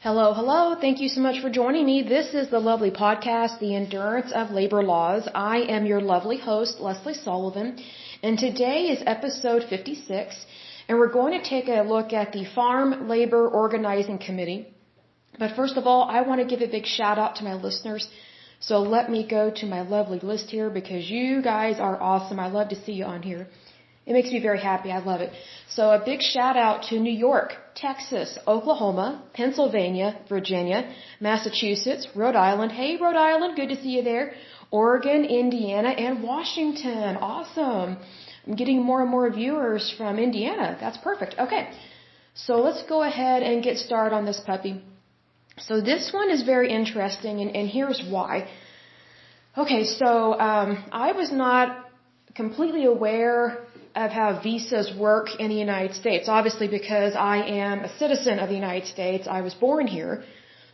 Hello, hello. Thank you so much for joining me. This is the lovely podcast, The Endurance of Labor Laws. I am your lovely host, Lesley Sullivan, and today is episode 56, and we're going to take a look at the Farm Labor Organizing Committee. But first of all, I want to give a big shout out to my listeners. So let me go to my lovely list here because you guys are awesome. I love to see you on here. It makes me very happy. I love it. So a big shout out to New York, Texas, Oklahoma, Pennsylvania, Virginia, Massachusetts, Rhode Island. Hey, Rhode Island, good to see you there. Oregon, Indiana, and Washington. Awesome. I'm getting more and more viewers from Indiana. That's perfect. Okay. So let's go ahead and get started on this puppy. So this one is very interesting, and here's why. Okay, so I was not completely aware of how visas work in the United States. Obviously, because I am a citizen of the United States, I was born here.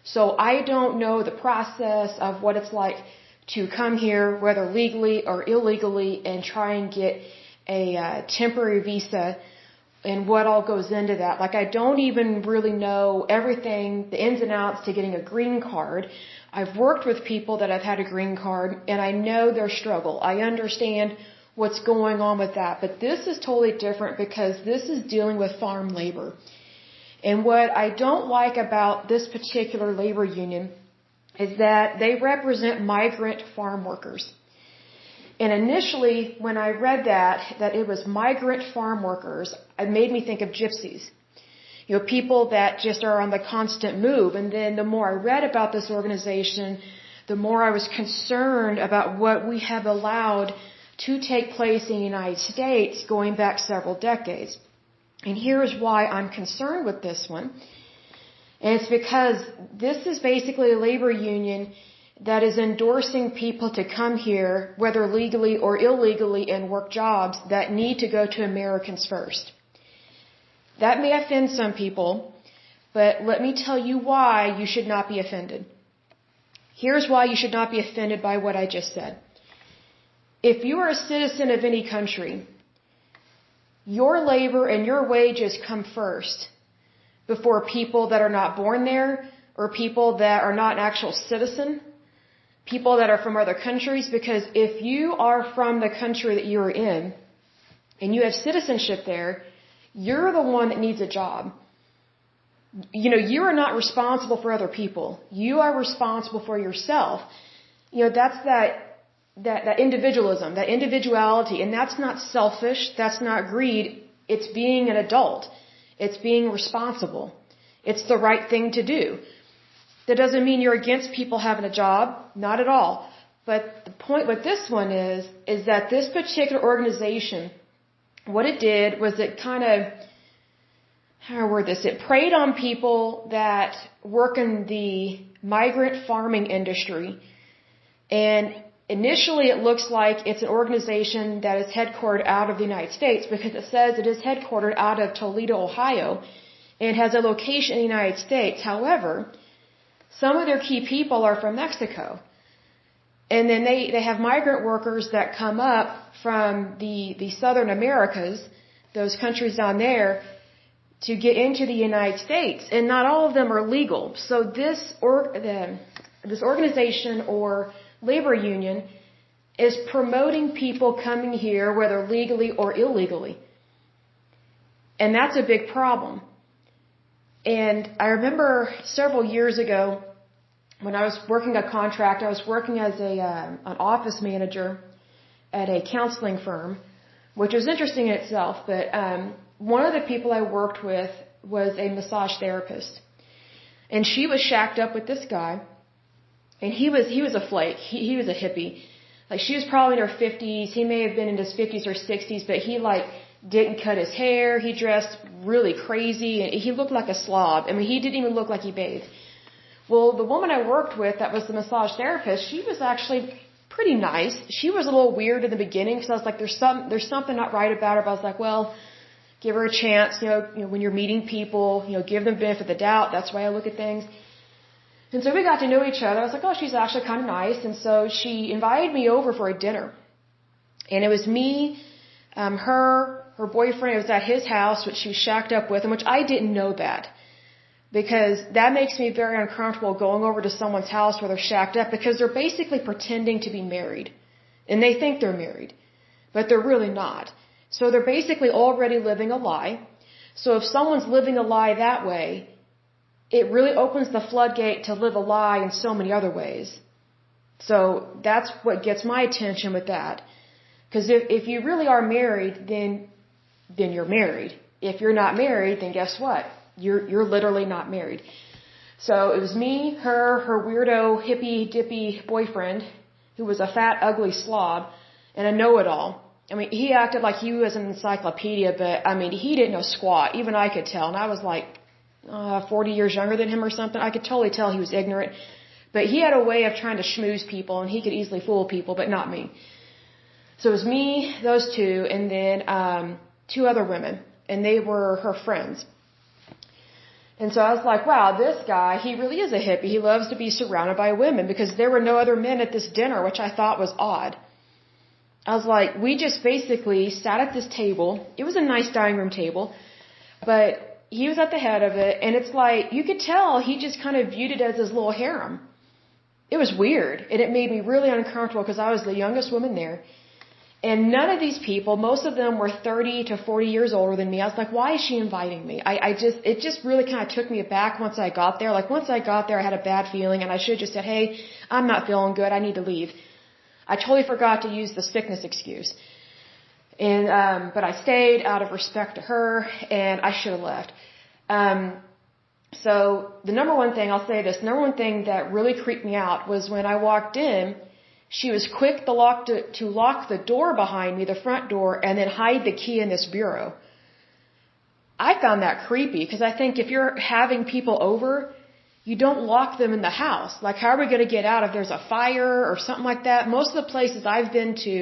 So I don't know the process of what it's like to come here, whether legally or illegally, and try and get a temporary visa and what all goes into that. Like, I don't even really know everything, the ins and outs to getting a green card. I've worked with people that have had a green card, and I know their struggle. I understand what's going on with that. But this is totally different because this is dealing with farm labor. And what I don't like about this particular labor union is that they represent migrant farm workers. And initially, when I read that it was migrant farm workers, it made me think of gypsies. You know, people that just are on the constant move. And then the more I read about this organization, the more I was concerned about what we have allowed to take place in the United States going back several decades. And here's why I'm concerned with this one. And it's because this is basically a labor union that is endorsing people to come here, whether legally or illegally, and work jobs that need to go to Americans first. That may offend some people, but let me tell you why you should not be offended. Here's why you should not be offended by what I just said. If you are a citizen of any country, your labor and your wages come first before people that are not born there or people that are not an actual citizen, people that are from other countries, because if you are from the country that you are in and you have citizenship there, you're the one that needs a job. You know, you are not responsible for other people. You are responsible for yourself. You know, that's that individualism, that individuality, and that's not selfish, that's not greed, it's being an adult. It's being responsible. It's the right thing to do. That doesn't mean you're against people having a job, not at all. But the point with this one is that this particular organization, what it did was it kind of, how do I word this? It preyed on people that work in the migrant farming industry. And initially, it looks like it's an organization that is headquartered out of the United States because it says it is headquartered out of Toledo, Ohio, and has a location in the United States. However, some of their key people are from Mexico. And then they have migrant workers that come up from the Southern Americas, those countries down there, to get into the United States. And not all of them are legal. So this organization or labor union is promoting people coming here, whether legally or illegally. And that's a big problem. And I remember several years ago when I was working a contract, I was working as an office manager at a counseling firm, which was interesting in itself. But one of the people I worked with was a massage therapist. And she was shacked up with this guy. And he was a flake. He was a hippie. Like, she was probably in her 50s. He may have been in his 50s or 60s, but he, didn't cut his hair. He dressed really crazy. And he looked like a slob. I mean, he didn't even look like he bathed. Well, the woman I worked with that was the massage therapist, she was actually pretty nice. She was a little weird in the beginning because I was like, there's something not right about her. But I was like, well, give her a chance. You know, when you're meeting people, give them the benefit of the doubt. That's the way I look at things. And so we got to know each other. I was like, oh, she's actually kind of nice. And so she invited me over for a dinner. And it was me, her boyfriend. It was at his house, which she was shacked up with, and which I didn't know that. because that makes me very uncomfortable going over to someone's house where they're shacked up, because they're basically pretending to be married. And they think they're married, but they're really not. So they're basically already living a lie. So if someone's living a lie that way, it really opens the floodgate to live a lie in so many other ways. So that's what gets my attention with that. Because if you really are married, then you're married. If you're not married, then guess what? You're literally not married. So it was me, her weirdo hippie dippy boyfriend, who was a fat, ugly slob, and a know-it-all. I mean, he acted like he was an encyclopedia, but I mean, he didn't know squat. Even I could tell. And I was like 40 years younger than him or something. I could totally tell he was ignorant. But he had a way of trying to schmooze people, and he could easily fool people, but not me. So it was me, those two, and then 2 other women, and they were her friends. And so I was like, wow, this guy, he really is a hippie. He loves to be surrounded by women, because there were no other men at this dinner, which I thought was odd. I was like, we just basically sat at this table. It was a nice dining room table, but he was at the head of it, and it's like, you could tell he just kind of viewed it as his little harem. It was weird, and it made me really uncomfortable, because I was the youngest woman there. And none of these people, most of them were 30 to 40 years older than me. I was like, why is she inviting me? It just really kind of took me aback once I got there. Like, once I got there, I had a bad feeling, and I should have just said, hey, I'm not feeling good. I need to leave. I totally forgot to use the sickness excuse. And, but I stayed out of respect to her, and I should have left. So the number one thing, I'll say this, number one thing that really creeped me out was when I walked in, she was quick to lock the door behind me, the front door, and then hide the key in this bureau. I found that creepy, because I think if you're having people over, you don't lock them in the house. Like, how are we going to get out if there's a fire or something like that? Most of the places I've been to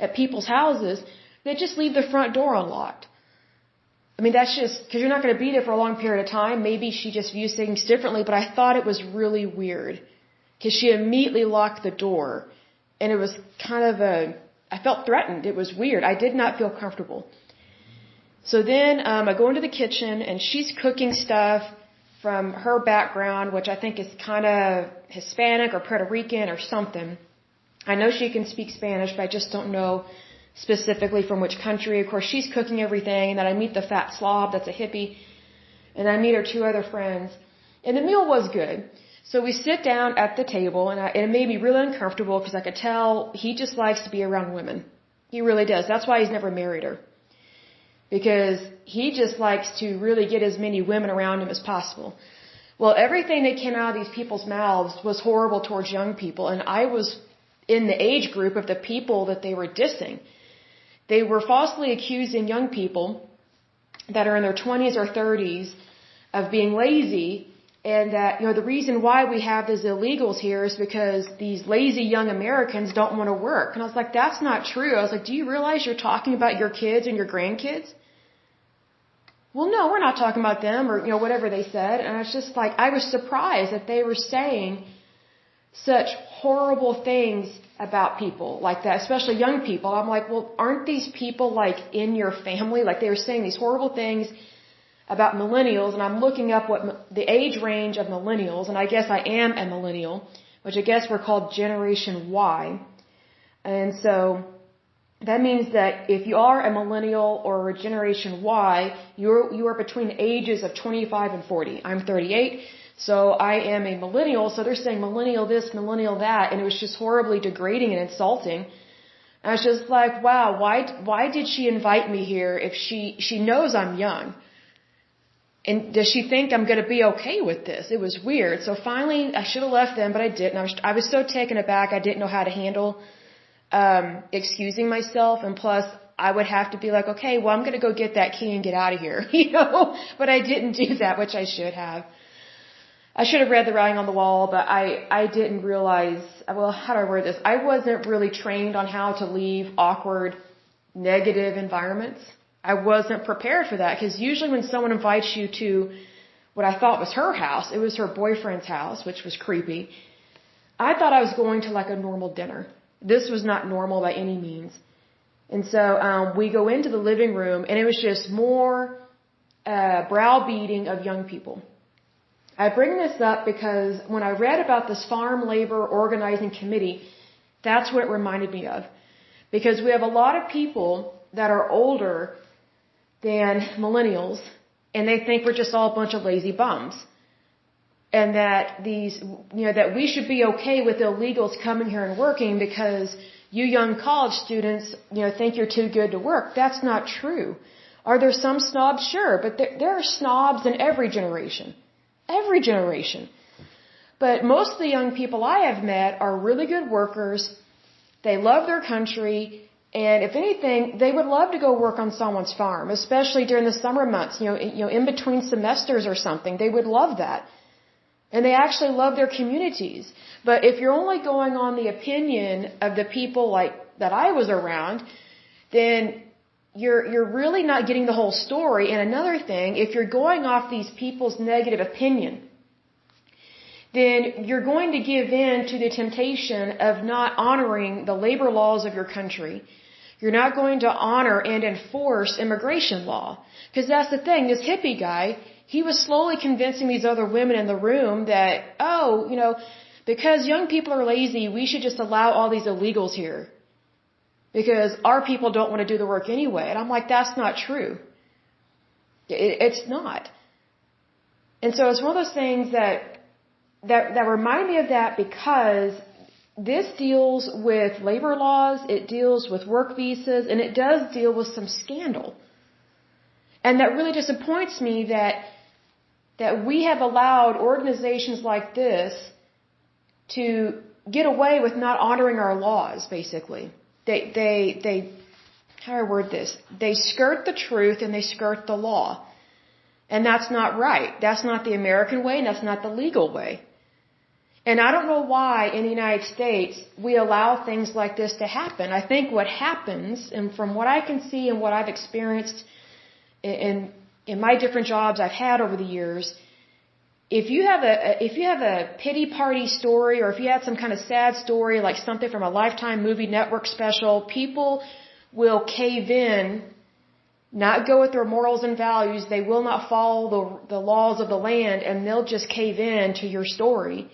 at people's houses, they just leave the front door unlocked. I mean, that's just, because you're not going to be there for a long period of time. Maybe she just views things differently, but I thought it was really weird, because she immediately locked the door, and it was kind of I felt threatened. It was weird. I did not feel comfortable. So then I go into the kitchen, and she's cooking stuff from her background, which I think is kind of Hispanic or Puerto Rican or something. I know she can speak Spanish, but I just don't know specifically from which country. Of course, she's cooking everything, and then I meet the fat slob that's a hippie, and I meet her 2 other friends. And the meal was good. So we sit down at the table, and it made me really uncomfortable, because I could tell he just likes to be around women. He really does. That's why he's never married her. Because he just likes to really get as many women around him as possible. Well, everything that came out of these people's mouths was horrible towards young people, and I was in the age group of the people that they were dissing. They were falsely accusing young people that are in their 20s or 30s of being lazy, and that, the reason why we have these illegals here is because these lazy young Americans don't want to work. And I was like, that's not true. I was like, do you realize you're talking about your kids and your grandkids? Well, no, we're not talking about them, or, whatever they said. And I was just like, I was surprised that they were saying such horrible things about people like that, especially young people. I'm like, well, aren't these people like in your family? Like, they were saying these horrible things about millennials, and I'm looking up what the age range of millennials, and I guess I am a millennial, which I guess we're called Generation Y. And so that means that if you are a millennial or a Generation Y, you are between the ages of 25 and 40. I'm 38, so I am a millennial. So they're saying millennial this, millennial that, and it was just horribly degrading and insulting. And I was just like, wow, why did she invite me here if she knows I'm young? And does she think I'm going to be okay with this? It was weird. So finally, I should have left them, but I didn't. I was so taken aback, I didn't know how to handle excusing myself. And plus, I would have to be like, okay, well, I'm going to go get that key and get out of here, But I didn't do that, which I should have. I should have read the writing on the wall, but I didn't realize, well, how do I word this? I wasn't really trained on how to leave awkward, negative environments. I wasn't prepared for that, because usually when someone invites you to what I thought was her house, it was her boyfriend's house, which was creepy. I thought I was going to like a normal dinner. This was not normal by any means. And so we go into the living room, and it was just more browbeating of young people. I bring this up because when I read about this farm labor organizing committee, that's what it reminded me of. Because we have a lot of people that are older than millennials, and they think we're just all a bunch of lazy bums. And that that we should be okay with illegals coming here and working because you young college students, think you're too good to work. That's not true. Are there some snobs? Sure, but there are snobs in every generation. Every generation. But most of the young people I have met are really good workers. They love their country. And if anything, they would love to go work on someone's farm, especially during the summer months, in between semesters or something. They would love that. And they actually love their communities. But if you're only going on the opinion of the people that I was around, then you're really not getting the whole story. And another thing, if you're going off these people's negative opinion, then you're going to give in to the temptation of not honoring the labor laws of your country. You're not going to honor and enforce immigration law. Because that's the thing, this hippie guy, he was slowly convincing these other women in the room that, because young people are lazy, we should just allow all these illegals here. Because our people don't want to do the work anyway. And I'm like, that's not true. It's not. And so it's one of those things that remind me of that, because this deals with labor laws, it deals with work visas, and it does deal with some scandal. And that really disappoints me that we have allowed organizations like this to get away with not honoring our laws, basically. They how do I word this? They skirt the truth and they skirt the law. And that's not right. That's not the American way, and that's not the legal way. And I don't know why in the United States we allow things like this to happen. I think what happens, and from what I can see and what I've experienced in my different jobs I've had over the years, if you have a pity party story, or if you had some kind of sad story like something from a Lifetime movie network special, people will cave in, not go with their morals and values. They will not follow the laws of the land, and they'll just cave in to your story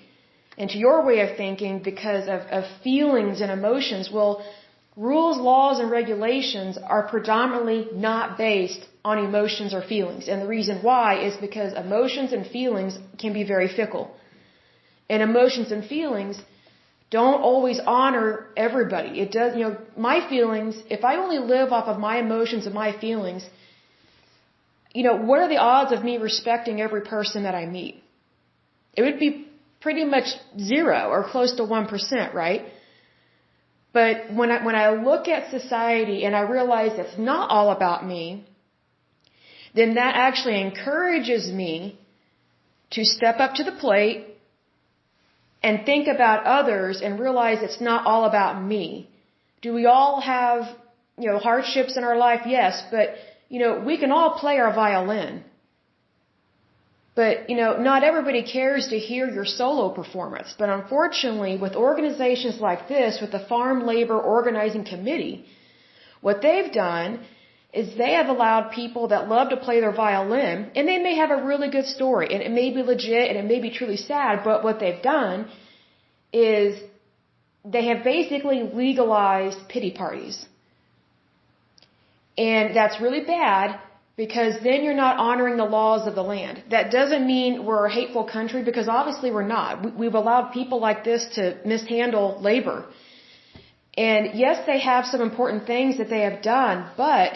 and to your way of thinking because of feelings and emotions. Well, rules, laws, and regulations are predominantly not based on emotions or feelings. And the reason why is because emotions and feelings can be very fickle. And emotions and feelings don't always honor everybody. It does, my feelings, if I only live off of my emotions and my feelings, what are the odds of me respecting every person that I meet? It would be pretty much 0 or close to 1%, right? But when I look at society and I realize it's not all about me, then that actually encourages me to step up to the plate and think about others and realize it's not all about me. Do we all have, hardships in our life? Yes, but, we can all play our violin. But, not everybody cares to hear your solo performance. But unfortunately, with organizations like this, with the Farm Labor Organizing Committee, what they've done is they have allowed people that love to play their violin, and they may have a really good story, and it may be legit, and it may be truly sad, but what they've done is they have basically legalized pity parties. And that's really bad, because then you're not honoring the laws of the land. That doesn't mean we're a hateful country, because obviously we're not. We've allowed people like this to mishandle labor. And yes, they have some important things that they have done, but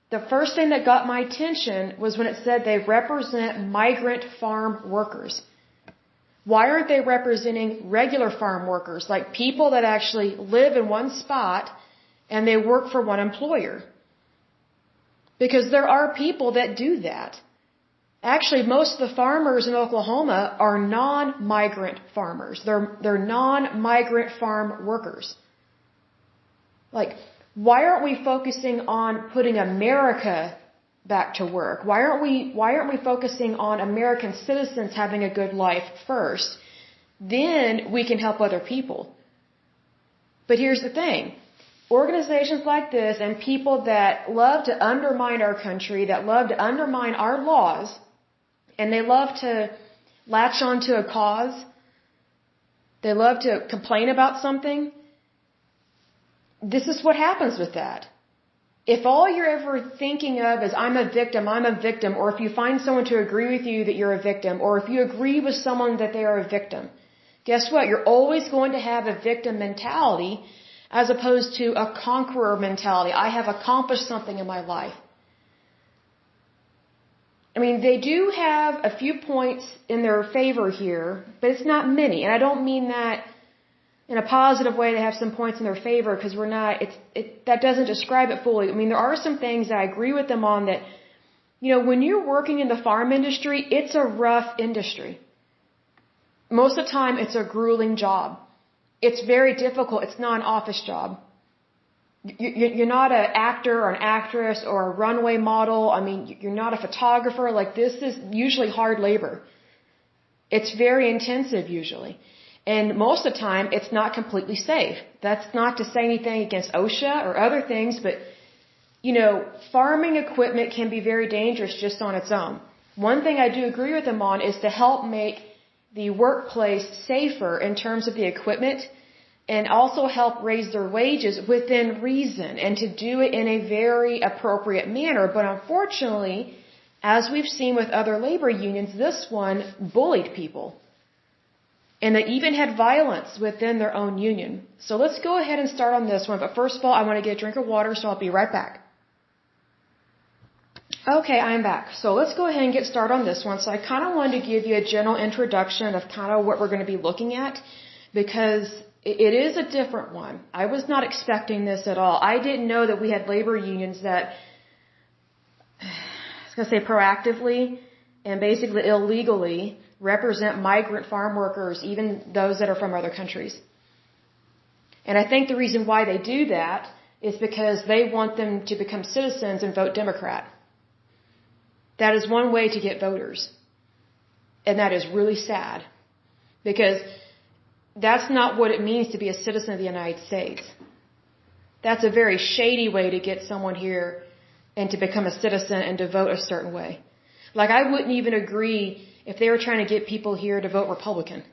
the first thing that got my attention was when it said they represent migrant farm workers. Why aren't they representing regular farm workers, like people that actually live in one spot and they work for one employer? Because there are people that do that. Actually, most of the farmers in Oklahoma are non-migrant farmers. They're non-migrant farm workers. Like, why aren't we focusing on putting America back to work? Why aren't we focusing on American citizens having a good life first? Then we can help other people. But here's the thing. Organizations like this and people that love to undermine our country, that love to undermine our laws, and they love to latch onto a cause. They love to complain about something. This is what happens with that. If all you're ever thinking of is I'm a victim, or if you find someone to agree with you that you're a victim, or if you agree with someone that they are a victim, guess what? You're always going to have a victim mentality as opposed to a conqueror mentality. I have accomplished something in my life. I mean, they do have a few points in their favor here, but it's not many. And I don't mean that in a positive way to have some points in their favor, because that doesn't describe it fully. I mean, there are some things that I agree with them on that, when you're working in the farm industry, it's a rough industry. Most of the time, it's a grueling job. It's very difficult. It's not an office job. You're not an actor or an actress or a runway model. I mean, you're not a photographer. Like, this is usually hard labor. It's very intensive usually. And most of the time, it's not completely safe. That's not to say anything against OSHA or other things, but, farming equipment can be very dangerous just on its own. One thing I do agree with them on is to help make the workplace safer in terms of the equipment, and also help raise their wages within reason, and to do it in a very appropriate manner. But unfortunately, as we've seen with other labor unions, this one bullied people. And they even had violence within their own union. So let's go ahead and start on this one. But first of all, I want to get a drink of water, so I'll be right back. Okay, I'm back. So let's go ahead and get started on this one. So I kind of wanted to give you a general introduction of kind of what we're going to be looking at, because it is a different one. I was not expecting this at all. I didn't know that we had labor unions that, I was going to say proactively and basically illegally represent migrant farm workers, even those that are from other countries. And I think the reason why they do that is because they want them to become citizens and vote Democrat. That is one way to get voters. And that is really sad, because that's not what it means to be a citizen of the United States. That's a very shady way to get someone here and to become a citizen and to vote a certain way. Like, I wouldn't even agree if they were trying to get people here to vote Republican,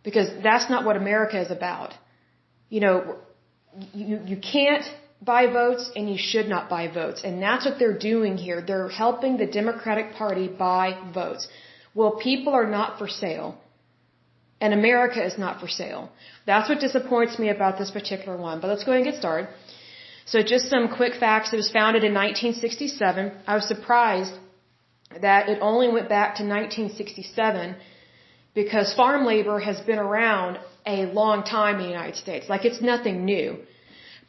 because that's not what America is about. You can't buy votes, and you should not buy votes. And that's what they're doing here. They're helping the Democratic Party buy votes. Well, people are not for sale. And America is not for sale. That's what disappoints me about this particular one. But let's go ahead and get started. So just some quick facts. It was founded in 1967. I was surprised that it only went back to 1967, because farm labor has been around a long time in the United States. Like, it's nothing new.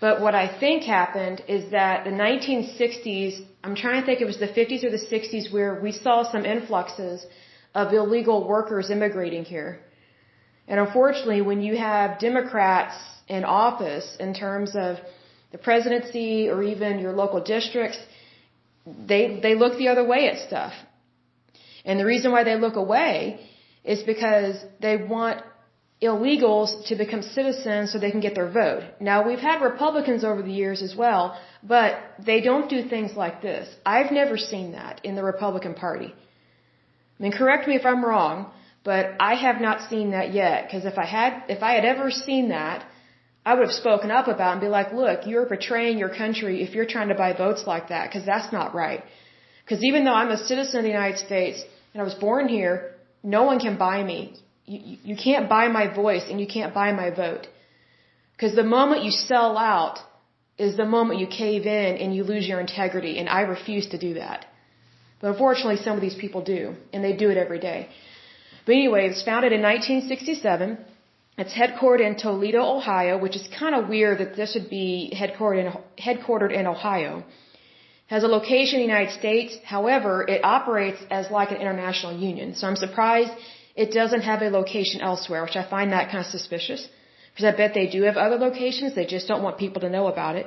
But what I think happened is that the 1960s, I'm trying to think it was the 50s or the 60s, where we saw some influxes of illegal workers immigrating here. And unfortunately, when you have Democrats in office, in terms of the presidency or even your local districts, they look the other way at stuff. And the reason why they look away is because they want illegals to become citizens so they can get their vote. Now, we've had Republicans over the years as well, but they don't do things like this. I've never seen that in the Republican Party. I mean, correct me if I'm wrong, but I have not seen that yet, because if I had ever seen that, I would have spoken up about it and be like, look, you're betraying your country if you're trying to buy votes like that, because that's not right. Because even though I'm a citizen of the United States and I was born here, no one can buy me. You can't buy my voice, and you can't buy my vote. Because the moment you sell out is the moment you cave in and you lose your integrity, and I refuse to do that. But unfortunately, some of these people do, and they do it every day. But anyway, it was founded in 1967. It's headquartered in Toledo, Ohio, which is kind of weird that this would be headquartered in Ohio. It has a location in the United States. However, it operates as like an international union. So I'm surprised it doesn't have a location elsewhere, which I find that kind of suspicious, because I bet they do have other locations. They just don't want people to know about it.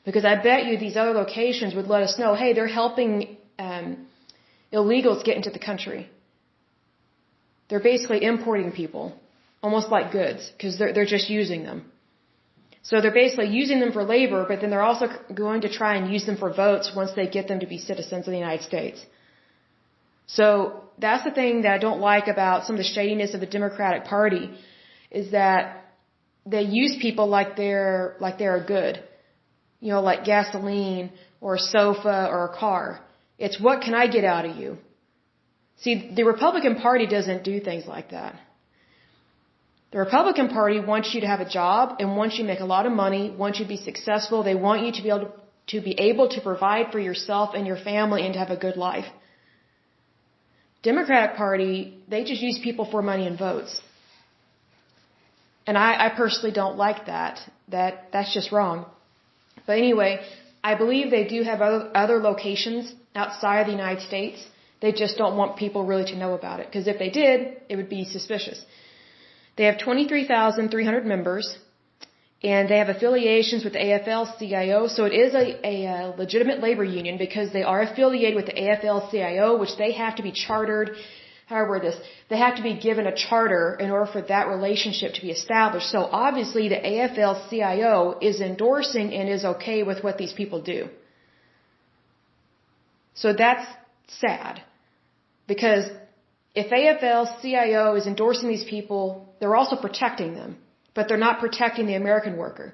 Because I bet you these other locations would let us know, hey, they're helping illegals get into the country. They're basically importing people, almost like goods, because they're just using them. So they're basically using them for labor, but then they're also going to try and use them for votes once they get them to be citizens of the United States. So that's the thing that I don't like about some of the shadiness of the Democratic Party, is that they use people like they're good, like gasoline or a sofa or a car. It's what can I get out of you? See, the Republican Party doesn't do things like that. The Republican Party wants you to have a job and wants you to make a lot of money, wants you to be successful. They want you to be able to provide for yourself and your family and to have a good life. Democratic Party, they just use people for money and votes. And I personally don't like that. That's just wrong. But anyway, I believe they do have other locations outside of the United States. They just don't want people really to know about it. Because if they did, it would be suspicious. They have 23,300 members. And they have affiliations with the AFL-CIO. So it is a legitimate labor union because they are affiliated with the AFL-CIO, which they have to be chartered. How do I word this? They have to be given a charter in order for that relationship to be established. So obviously the AFL-CIO is endorsing and is okay with what these people do. So that's sad. Because if AFL-CIO is endorsing these people, they're also protecting them. But they're not protecting the American worker.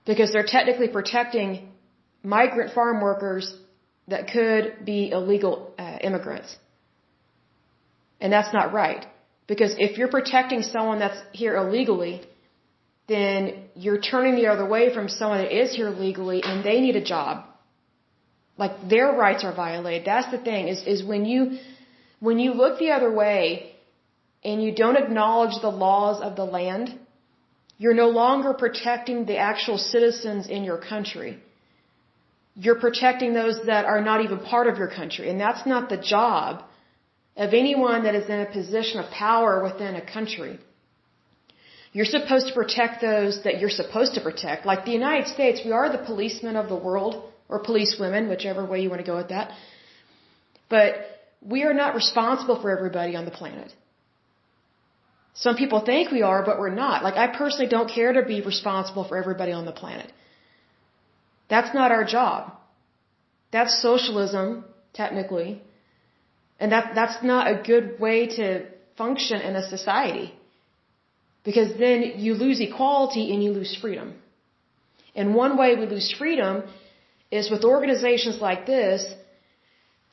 Because they're technically protecting migrant farm workers that could be illegal immigrants. And that's not right. Because if you're protecting someone that's here illegally, then you're turning the other way from someone that is here legally and they need a job. Like their rights are violated. That's the thing, is when you look the other way and you don't acknowledge the laws of the land, you're no longer protecting the actual citizens in your country. You're protecting those that are not even part of your country. And that's not the job of anyone that is in a position of power within a country. You're supposed to protect those that you're supposed to protect. Like the United States, we are the policemen of the world, or policewomen, whichever way you want to go with that. But we are not responsible for everybody on the planet. Some people think we are, but we're not. Like I personally don't care to be responsible for everybody on the planet. That's not our job. That's socialism, technically. And that's not a good way to function in a society. Because then you lose equality and you lose freedom. And one way we lose freedom is with organizations like this.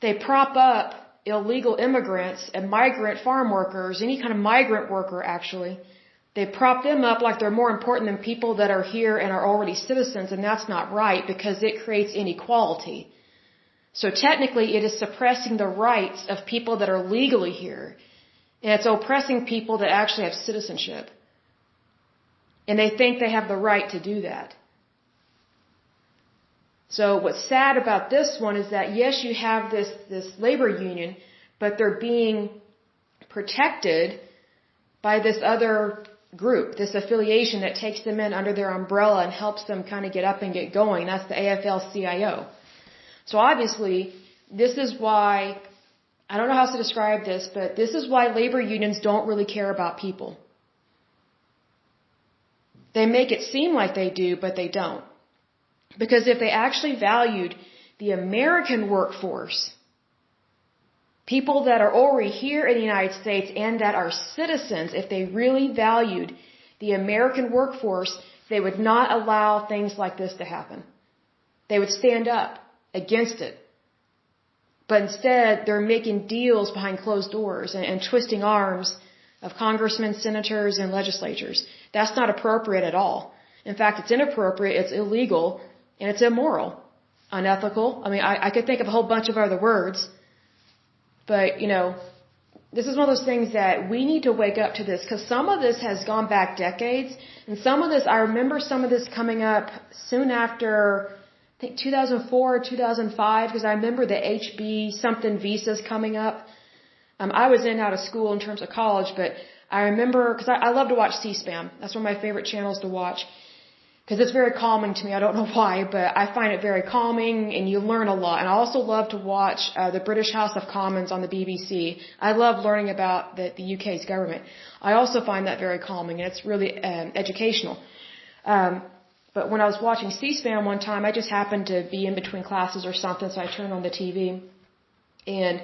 They prop up illegal immigrants and migrant farm workers, any kind of migrant worker actually. They prop them up like they're more important than people that are here and are already citizens, and that's not right because it creates inequality. So technically it is suppressing the rights of people that are legally here, and it's oppressing people that actually have citizenship. And they think they have the right to do that. So what's sad about this one is that yes, you have this labor union, but they're being protected by this other group, this affiliation that takes them in under their umbrella and helps them kind of get up and get going. That's the AFL-CIO. So obviously, this is why, I don't know how to describe this, but this is why labor unions don't really care about people. They make it seem like they do, but they don't. Because if they actually valued the American workforce, people that are already here in the United States and that are citizens, if they really valued the American workforce, they would not allow things like this to happen. They would stand up against it. But instead, they're making deals behind closed doors and twisting arms of congressmen, senators, and legislatures. That's not appropriate at all. In fact, it's inappropriate, it's illegal, and it's immoral, unethical. I mean, I could think of a whole bunch of other words. But, this is one of those things that we need to wake up to this, because some of this has gone back decades. And some of this, I remember some of this coming up soon after, I think 2004 or 2005, because I remember the HB something visas coming up. I was in and out of school in terms of college, but I remember, because I love to watch C-SPAN. That's one of my favorite channels to watch. Because it's very calming to me. I don't know why, but I find it very calming and you learn a lot. And I also love to watch the British House of Commons on the BBC. I love learning about the UK's government. I also find that very calming and it's really educational. But when I was watching C-SPAN one time, I just happened to be in between classes or something, so I turned on the TV. And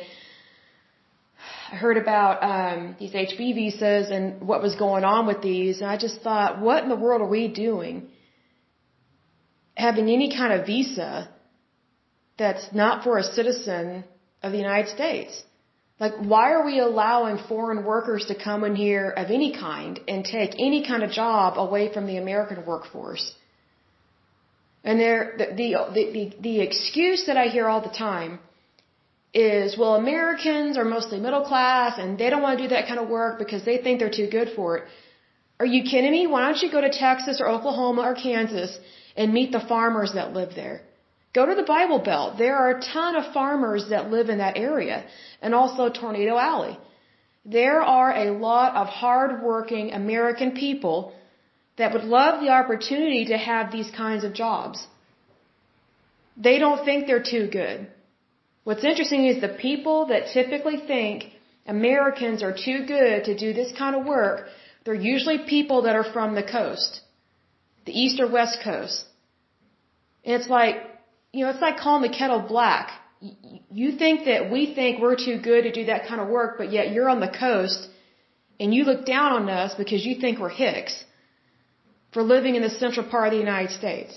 I heard about these HB visas and what was going on with these, and I just thought, what in the world are we doing? Having any kind of visa that's not for a citizen of the United States. Like, why are we allowing foreign workers to come in here of any kind and take any kind of job away from the American workforce? And the excuse that I hear all the time is, well, Americans are mostly middle class and they don't want to do that kind of work because they think they're too good for it. Are you kidding me? Why don't you go to Texas or Oklahoma or Kansas and meet the farmers that live there? Go to the Bible Belt. There are a ton of farmers that live in that area, and also Tornado Alley. There are a lot of hard-working American people that would love the opportunity to have these kinds of jobs. They don't think they're too good. What's interesting is the people that typically think Americans are too good to do this kind of work, they're usually people that are from the coast, the East or West Coast. And it's like, it's like calling the kettle black. You think that we think we're too good to do that kind of work, but yet you're on the coast and you look down on us because you think we're hicks for living in the central part of the United States.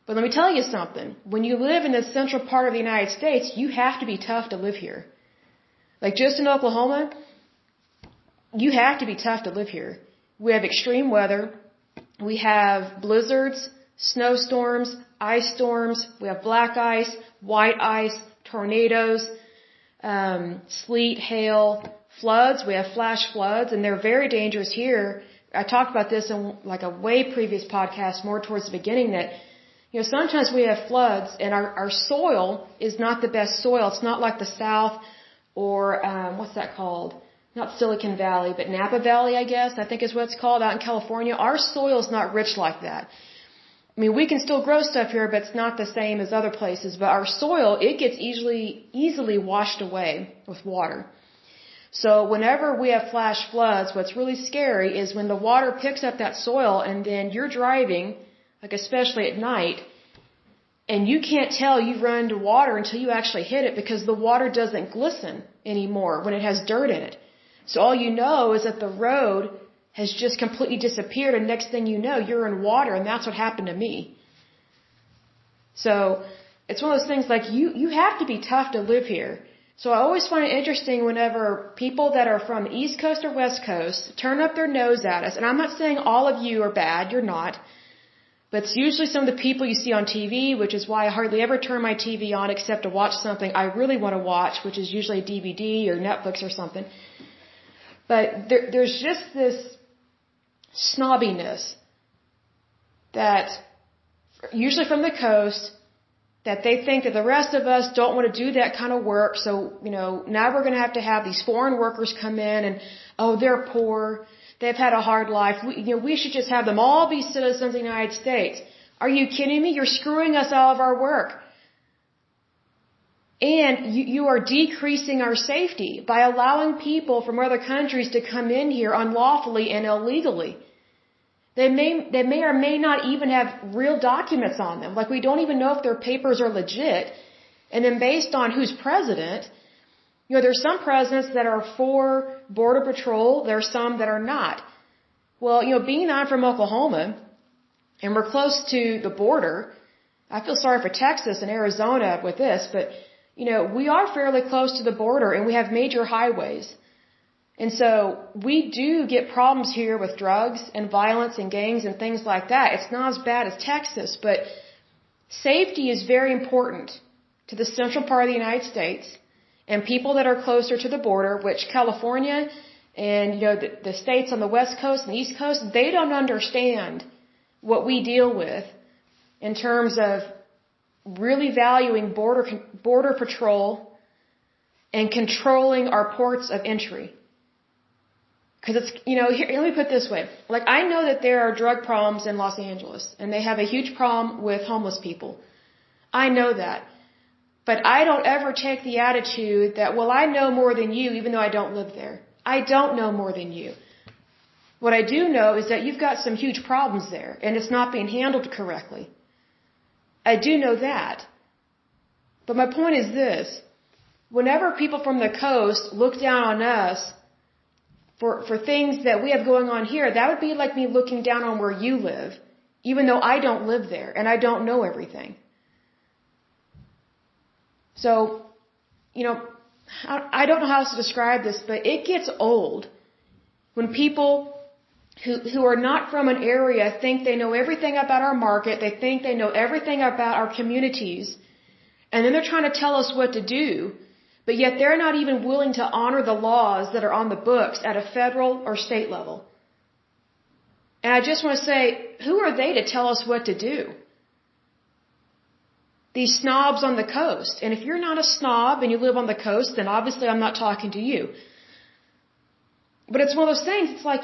But let me tell you something. When you live in the central part of the United States, you have to be tough to live here. Like just in Oklahoma, you have to be tough to live here. We have extreme weather. We have blizzards, snowstorms, ice storms. We have black ice, white ice, tornadoes, sleet, hail, floods. We have flash floods, and they're very dangerous here. I talked about this in like a way previous podcast, more towards the beginning, that sometimes we have floods and our soil is not the best soil. It's not like the South or what's that called? Not Silicon Valley, but Napa Valley, I guess, I think is what it's called out in California. Our soil is not rich like that. I mean, we can still grow stuff here, but it's not the same as other places. But our soil, it gets easily washed away with water. So whenever we have flash floods, what's really scary is when the water picks up that soil and then you're driving, like especially at night, and you can't tell you've run into water until you actually hit it because the water doesn't glisten anymore when it has dirt in it. So all you know is that the road has just completely disappeared, and next thing you know, you're in water, and that's what happened to me. So it's one of those things like you have to be tough to live here. So I always find it interesting whenever people that are from the East Coast or West Coast turn up their nose at us, and I'm not saying all of you are bad, you're not, but it's usually some of the people you see on TV, which is why I hardly ever turn my TV on except to watch something I really want to watch, which is usually a DVD or Netflix or something. But there's just this snobbiness that usually from the coast, that they think that the rest of us don't want to do that kind of work. So, now we're going to have these foreign workers come in and, oh, they're poor. They've had a hard life. We should just have them all be citizens of the United States. Are you kidding me? You're screwing us out of our work. And you are decreasing our safety by allowing people from other countries to come in here unlawfully and illegally. They may or may not even have real documents on them. Like, we don't even know if their papers are legit. And then based on who's president, there's some presidents that are for Border Patrol. There are some that are not. Well, being I'm from Oklahoma and we're close to the border, I feel sorry for Texas and Arizona with this, but, we are fairly close to the border and we have major highways. And so we do get problems here with drugs and violence and gangs and things like that. It's not as bad as Texas, but safety is very important to the central part of the United States and people that are closer to the border, which California and, the states on the West Coast and the East Coast, they don't understand what we deal with in terms of really valuing border patrol and controlling our ports of entry. Because it's, here, let me put it this way. Like, I know that there are drug problems in Los Angeles, and they have a huge problem with homeless people. I know that. But I don't ever take the attitude that, well, I know more than you, even though I don't live there. I don't know more than you. What I do know is that you've got some huge problems there, and it's not being handled correctly. I do know that. But my point is this. whenever people from the coast look down on us for things that we have going on here, that would be like me looking down on where you live, even though I don't live there and I don't know everything. So, I don't know how else to describe this, but it gets old when people who are not from an area think they know everything about our market, they think they know everything about our communities, and then they're trying to tell us what to do, but yet they're not even willing to honor the laws that are on the books at a federal or state level. And I just want to say, who are they to tell us what to do? These snobs on the coast. And if you're not a snob and you live on the coast, then obviously I'm not talking to you. But it's one of those things, it's like,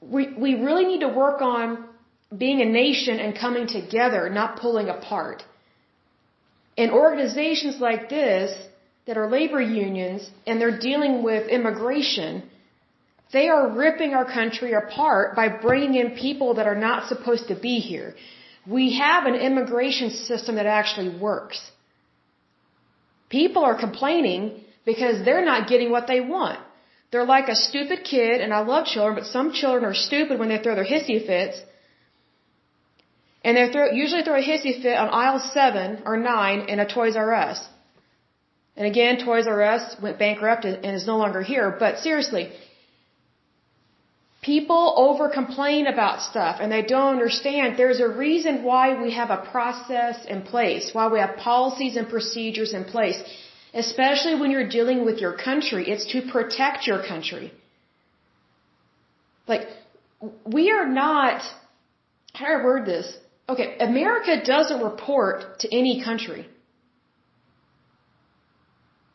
we really need to work on being a nation and coming together, not pulling apart. And organizations like this that are labor unions and they're dealing with immigration, they are ripping our country apart by bringing in people that are not supposed to be here. We have an immigration system that actually works. People are complaining because they're not getting what they want. They're like a stupid kid, and I love children, but some children are stupid when they throw their hissy fits. And they usually throw a hissy fit on aisle 7 or 9 in a Toys R Us. And again, Toys R Us went bankrupt and is no longer here. But seriously, people over-complain about stuff, and they don't understand there's a reason why we have a process in place, why we have policies and procedures in place, especially when you're dealing with your country. It's to protect your country. Like, we are not, how do I word this? Okay, America doesn't report to any country.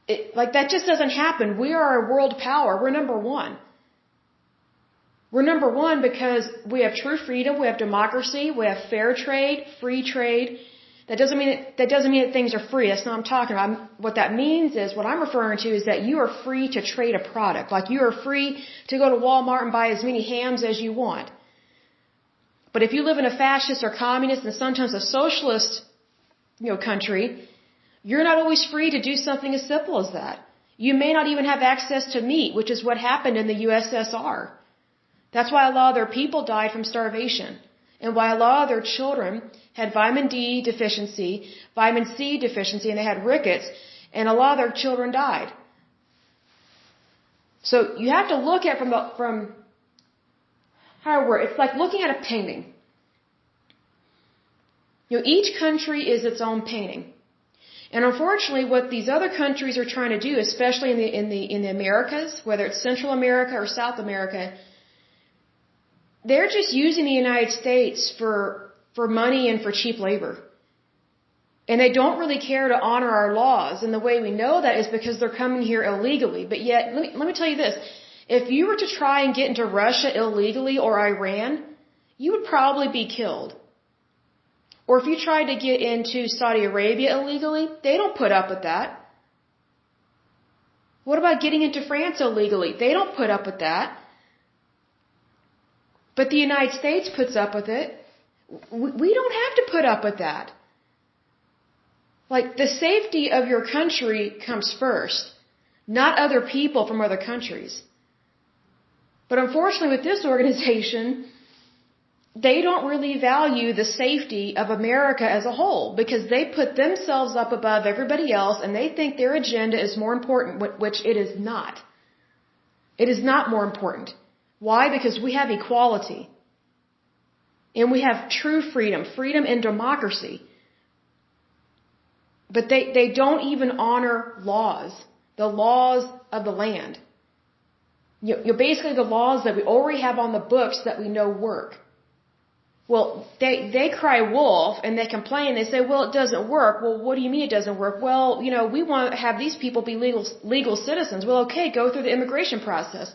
That just doesn't happen. We are a world power. We're number one. We're number one because we have true freedom, we have democracy, we have fair trade, free trade. That doesn't mean that things are free. That's not what I'm talking about. What that means is, what I'm referring to is that you are free to trade a product. Like, you are free to go to Walmart and buy as many hams as you want. But if you live in a fascist or communist and sometimes a socialist, country, you're not always free to do something as simple as that. You may not even have access to meat, which is what happened in the USSR. That's why a lot of their people died from starvation. And why a lot of their children had vitamin D deficiency, vitamin C deficiency, and they had rickets, and a lot of their children died. So you have to look at from how it works. It's like looking at a painting. Each country is its own painting. And unfortunately, what these other countries are trying to do, especially in the Americas, whether it's Central America or South America, they're just using the United States for money and for cheap labor. And they don't really care to honor our laws. And the way we know that is because they're coming here illegally. But yet, let me tell you this. If you were to try and get into Russia illegally or Iran, you would probably be killed. Or if you tried to get into Saudi Arabia illegally, they don't put up with that. What about getting into France illegally? They don't put up with that. But the United States puts up with it. We don't have to put up with that. Like, the safety of your country comes first, not other people from other countries. But unfortunately with this organization, they don't really value the safety of America as a whole, because they put themselves up above everybody else and they think their agenda is more important, which it is not. It is not more important. Why? Because we have equality. And we have true freedom and democracy. But they don't even honor laws, the laws of the land. Basically the laws that we already have on the books that we know work. Well, they cry wolf and they complain. They say, well, it doesn't work. Well, what do you mean it doesn't work? Well, we want to have these people be legal citizens. Well, okay, go through the immigration process.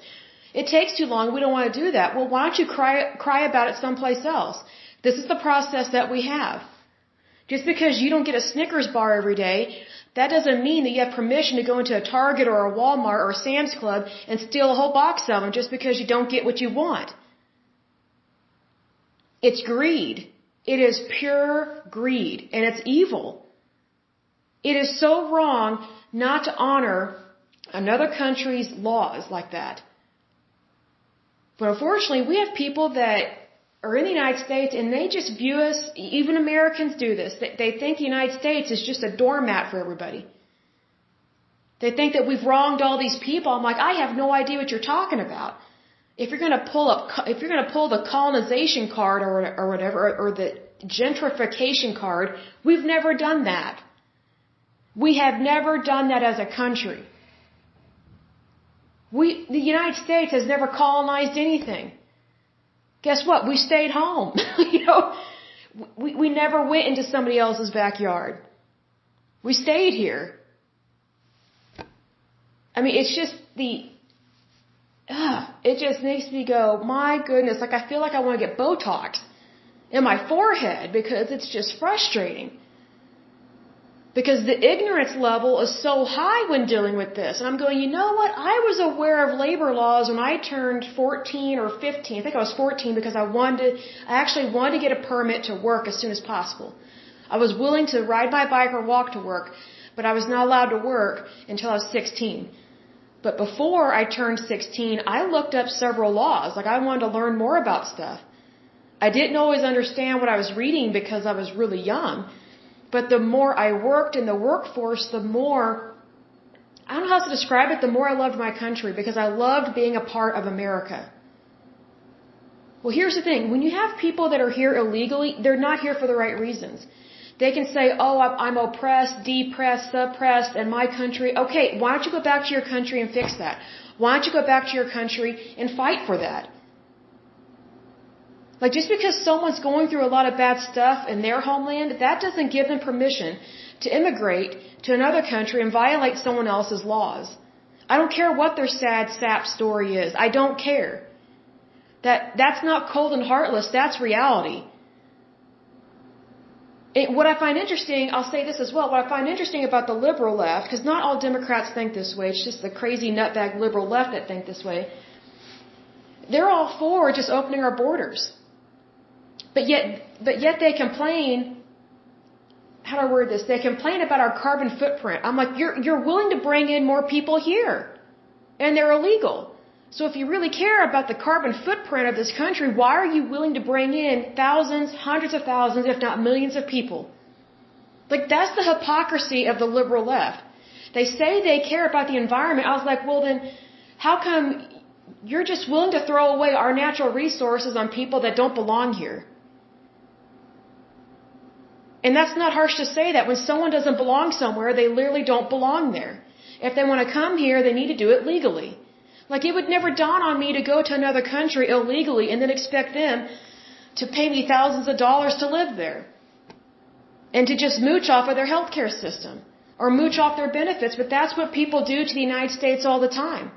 It takes too long. We don't want to do that. Well, why don't you cry about it someplace else? This is the process that we have. Just because you don't get a Snickers bar every day, that doesn't mean that you have permission to go into a Target or a Walmart or a Sam's Club and steal a whole box of them just because you don't get what you want. It's greed. It is pure greed, and it's evil. It is so wrong not to honor another country's laws like that. But unfortunately, we have people that are in the United States and they just view us, even Americans do this, they think the United States is just a doormat for everybody. They think that we've wronged all these people. I'm like, I have no idea what you're talking about. If you're going to pull the colonization card or whatever, or the gentrification card, we've never done that. We have never done that as a country. The United States has never colonized anything. Guess what? We stayed home. We never went into somebody else's backyard. We stayed here. I mean, it's just it just makes me go, my goodness, like I feel like I want to get Botox in my forehead because it's just frustrating. Because the ignorance level is so high when dealing with this. And I'm going, you know what? I was aware of labor laws when I turned 14 or 15. I think I was 14 because I actually wanted to get a permit to work as soon as possible. I was willing to ride my bike or walk to work, but I was not allowed to work until I was 16. But before I turned 16, I looked up several laws. Like I wanted to learn more about stuff. I didn't always understand what I was reading because I was really young. But the more I worked in the workforce, the more, I don't know how else to describe it, the more I loved my country because I loved being a part of America. Well, here's the thing. When you have people that are here illegally, they're not here for the right reasons. They can say, oh, I'm oppressed, depressed, suppressed in my country. Okay, why don't you go back to your country and fix that? Why don't you go back to your country and fight for that? Like just because someone's going through a lot of bad stuff in their homeland, that doesn't give them permission to immigrate to another country and violate someone else's laws. I don't care what their sad sap story is. I don't care. That's not cold and heartless. That's reality. What I find interesting, I'll say this as well, what I find interesting about the liberal left, because not all Democrats think this way, it's just the crazy nutbag liberal left that think this way. They're all for just opening our borders. But yet they complain, how do I word this? They complain about our carbon footprint. I'm like, you're willing to bring in more people here. And they're illegal. So if you really care about the carbon footprint of this country, why are you willing to bring in thousands, hundreds of thousands, if not millions of people? Like that's the hypocrisy of the liberal left. They say they care about the environment. I was like, well then, how come you're just willing to throw away our natural resources on people that don't belong here? And that's not harsh to say that. When someone doesn't belong somewhere, they literally don't belong there. If they want to come here, they need to do it legally. Like it would never dawn on me to go to another country illegally and then expect them to pay me thousands of dollars to live there. And to just mooch off of their healthcare system. Or mooch off their benefits. But that's what people do to the United States all the time.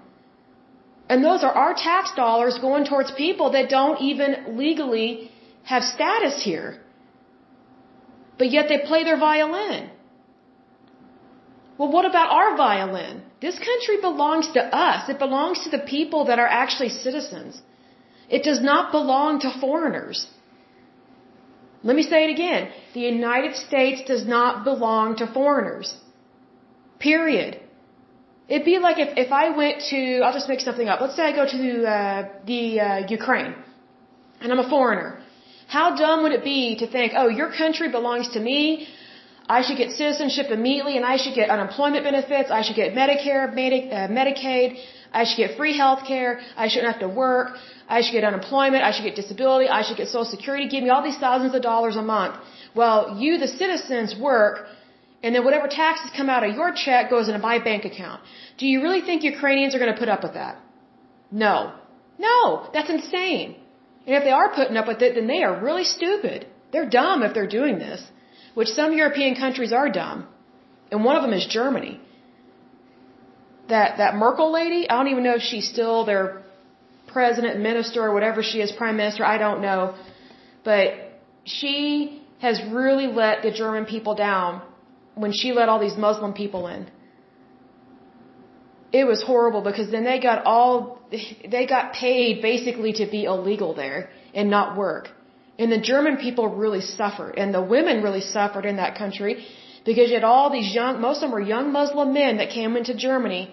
And those are our tax dollars going towards people that don't even legally have status here. But yet they play their violin. Well, what about our violin? This country belongs to us. It belongs to the people that are actually citizens. It does not belong to foreigners. Let me say it again. The United States does not belong to foreigners. Period. It'd be like if I went to, I'll just make something up. Let's say I go to the Ukraine, and I'm a foreigner. How dumb would it be to think, oh, your country belongs to me, I should get citizenship immediately, and I should get unemployment benefits, I should get Medicare, Medicaid, I should get free health care, I shouldn't have to work, I should get unemployment, I should get disability, I should get Social Security, give me all these thousands of dollars a month. Well, you, the citizens, work, and then whatever taxes come out of your check goes into my bank account. Do you really think Ukrainians are going to put up with that? No. No, that's insane. And if they are putting up with it, then they are really stupid. They're dumb if they're doing this, which some European countries are dumb. And one of them is Germany. That Merkel lady, I don't even know if she's still their president, minister, or whatever she is, prime minister, I don't know. But she has really let the German people down when she let all these Muslim people in. It was horrible because then they got paid basically to be illegal there and not work. And the German people really suffered, and the women really suffered in that country Because you had all these most of them were young Muslim men that came into Germany,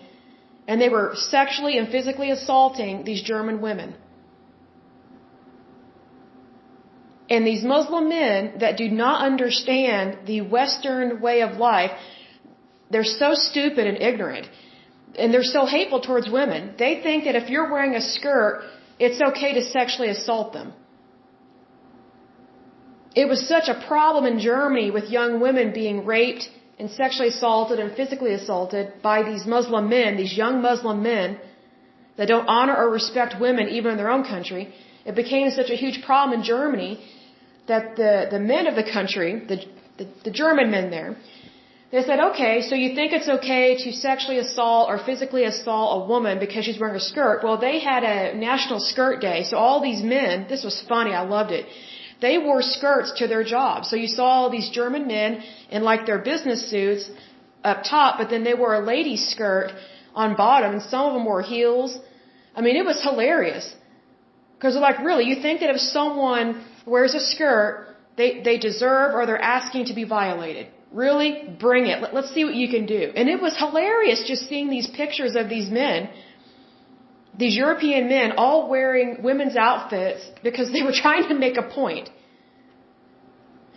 and they were sexually and physically assaulting these German women. And these Muslim men that do not understand the Western way of life, they're so stupid and ignorant, and they're so hateful towards women. They think that if you're wearing a skirt, it's okay to sexually assault them. It was such a problem in Germany with young women being raped and sexually assaulted and physically assaulted by these Muslim men, these young Muslim men that don't honor or respect women even in their own country. It became such a huge problem in Germany that the men of the country, the German men there, they said, okay, so you think it's okay to sexually assault or physically assault a woman because she's wearing a skirt? Well, they had a national skirt day, so all these men, this was funny, I loved it. They wore skirts to their jobs. So you saw all these German men in like their business suits up top, but then they wore a lady's skirt on bottom, and some of them wore heels. I mean, it was hilarious. Because they're like, really, you think that if someone wears a skirt, they deserve or they're asking to be violated? Really? Bring it. Let's see what you can do. And it was hilarious just seeing these pictures of these men, these European men, all wearing women's outfits because they were trying to make a point.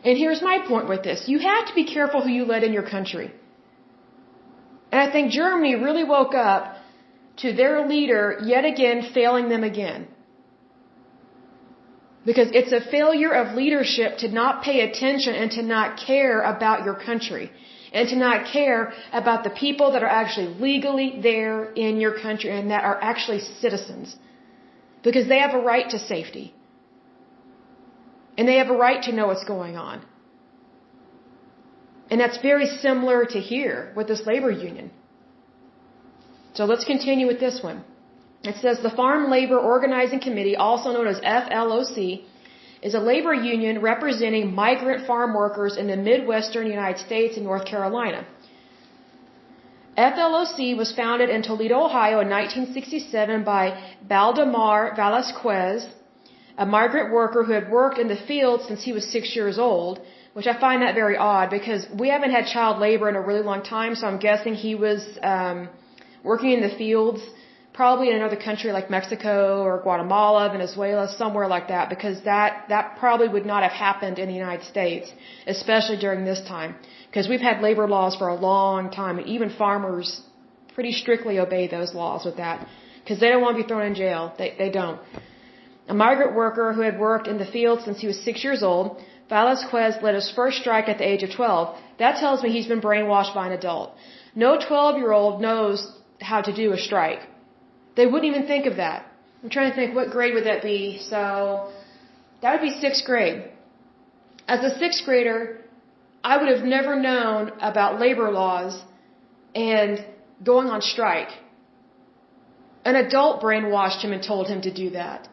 And here's my point with this. You have to be careful who you let in your country. And I think Germany really woke up to their leader yet again failing them again. Because it's a failure of leadership to not pay attention and to not care about your country. And to not care about the people that are actually legally there in your country and that are actually citizens. Because they have a right to safety. And they have a right to know what's going on. And that's very similar to here with this labor union. So let's continue with this one. It says the Farm Labor Organizing Committee, also known as FLOC, is a labor union representing migrant farm workers in the Midwestern United States and North Carolina. FLOC was founded in Toledo, Ohio in 1967 by Baldemar Velasquez, a migrant worker who had worked in the field since he was 6 years old, which I find that very odd because we haven't had child labor in a really long time, so I'm guessing he was working in the fields probably in another country like Mexico or Guatemala, Venezuela, somewhere like that, because that probably would not have happened in the United States, especially during this time, because we've had labor laws for a long time, and even farmers pretty strictly obey those laws with that, because they don't want to be thrown in jail. They don't. A migrant worker who had worked in the field since he was 6 years old, Velasquez led his first strike at the age of 12. That tells me he's been brainwashed by an adult. No 12-year-old knows how to do a strike. They wouldn't even think of that. I'm trying to think, what grade would that be? So, that would be 6th grade. As a 6th grader, I would have never known about labor laws and going on strike. An adult brainwashed him and told him to do that.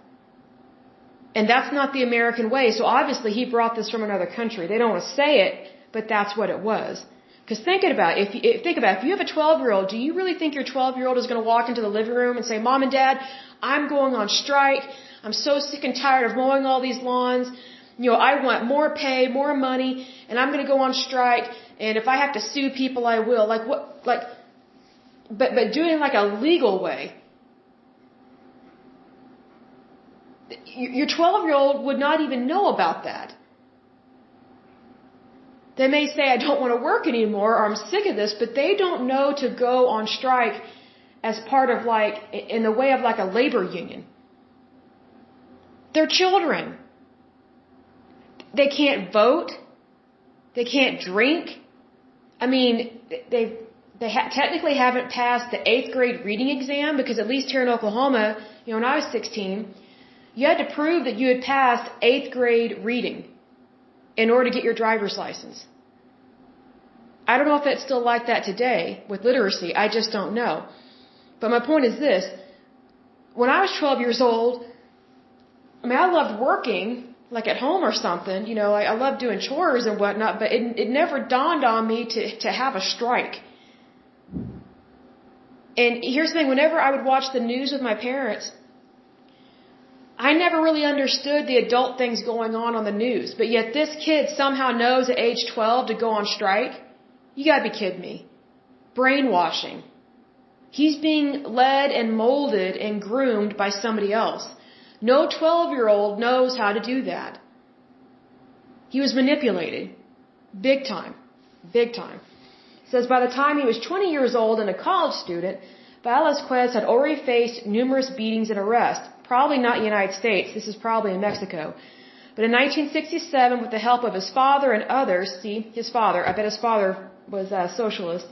And that's not the American way, so obviously he brought this from another country. They don't want to say it, but that's what it was. Because think about it, if you have a 12-year-old, do you really think your 12-year-old is going to walk into the living room and say, Mom and Dad, I'm going on strike. I'm so sick and tired of mowing all these lawns. You know, I want more pay, more money, and I'm going to go on strike. And if I have to sue people, I will. Like what? Like, but doing it like a legal way. Your 12-year-old would not even know about that. They may say, I don't want to work anymore, or I'm sick of this, but they don't know to go on strike as part of in the way of like a labor union. They're children. They can't vote. They can't drink. I mean, they technically haven't passed the 8th grade reading exam, because at least here in Oklahoma, when I was 16, you had to prove that you had passed 8th grade reading in order to get your driver's license. I don't know if it's still like that today with literacy. I just don't know. But my point is this. When I was 12 years old, I loved working, like at home or something. I loved doing chores and whatnot, but it never dawned on me to have a strike. And here's the thing. Whenever I would watch the news with my parents, I never really understood the adult things going on the news, but yet this kid somehow knows at age 12 to go on strike. You gotta be kidding me. Brainwashing. He's being led and molded and groomed by somebody else. No 12-year-old knows how to do that. He was manipulated. Big time. Big time. It says by the time he was 20 years old and a college student, Velasquez had already faced numerous beatings and arrests. Probably not in the United States. This is probably in Mexico. But in 1967, with the help of his father and others, see, his father, I bet his father was a socialist,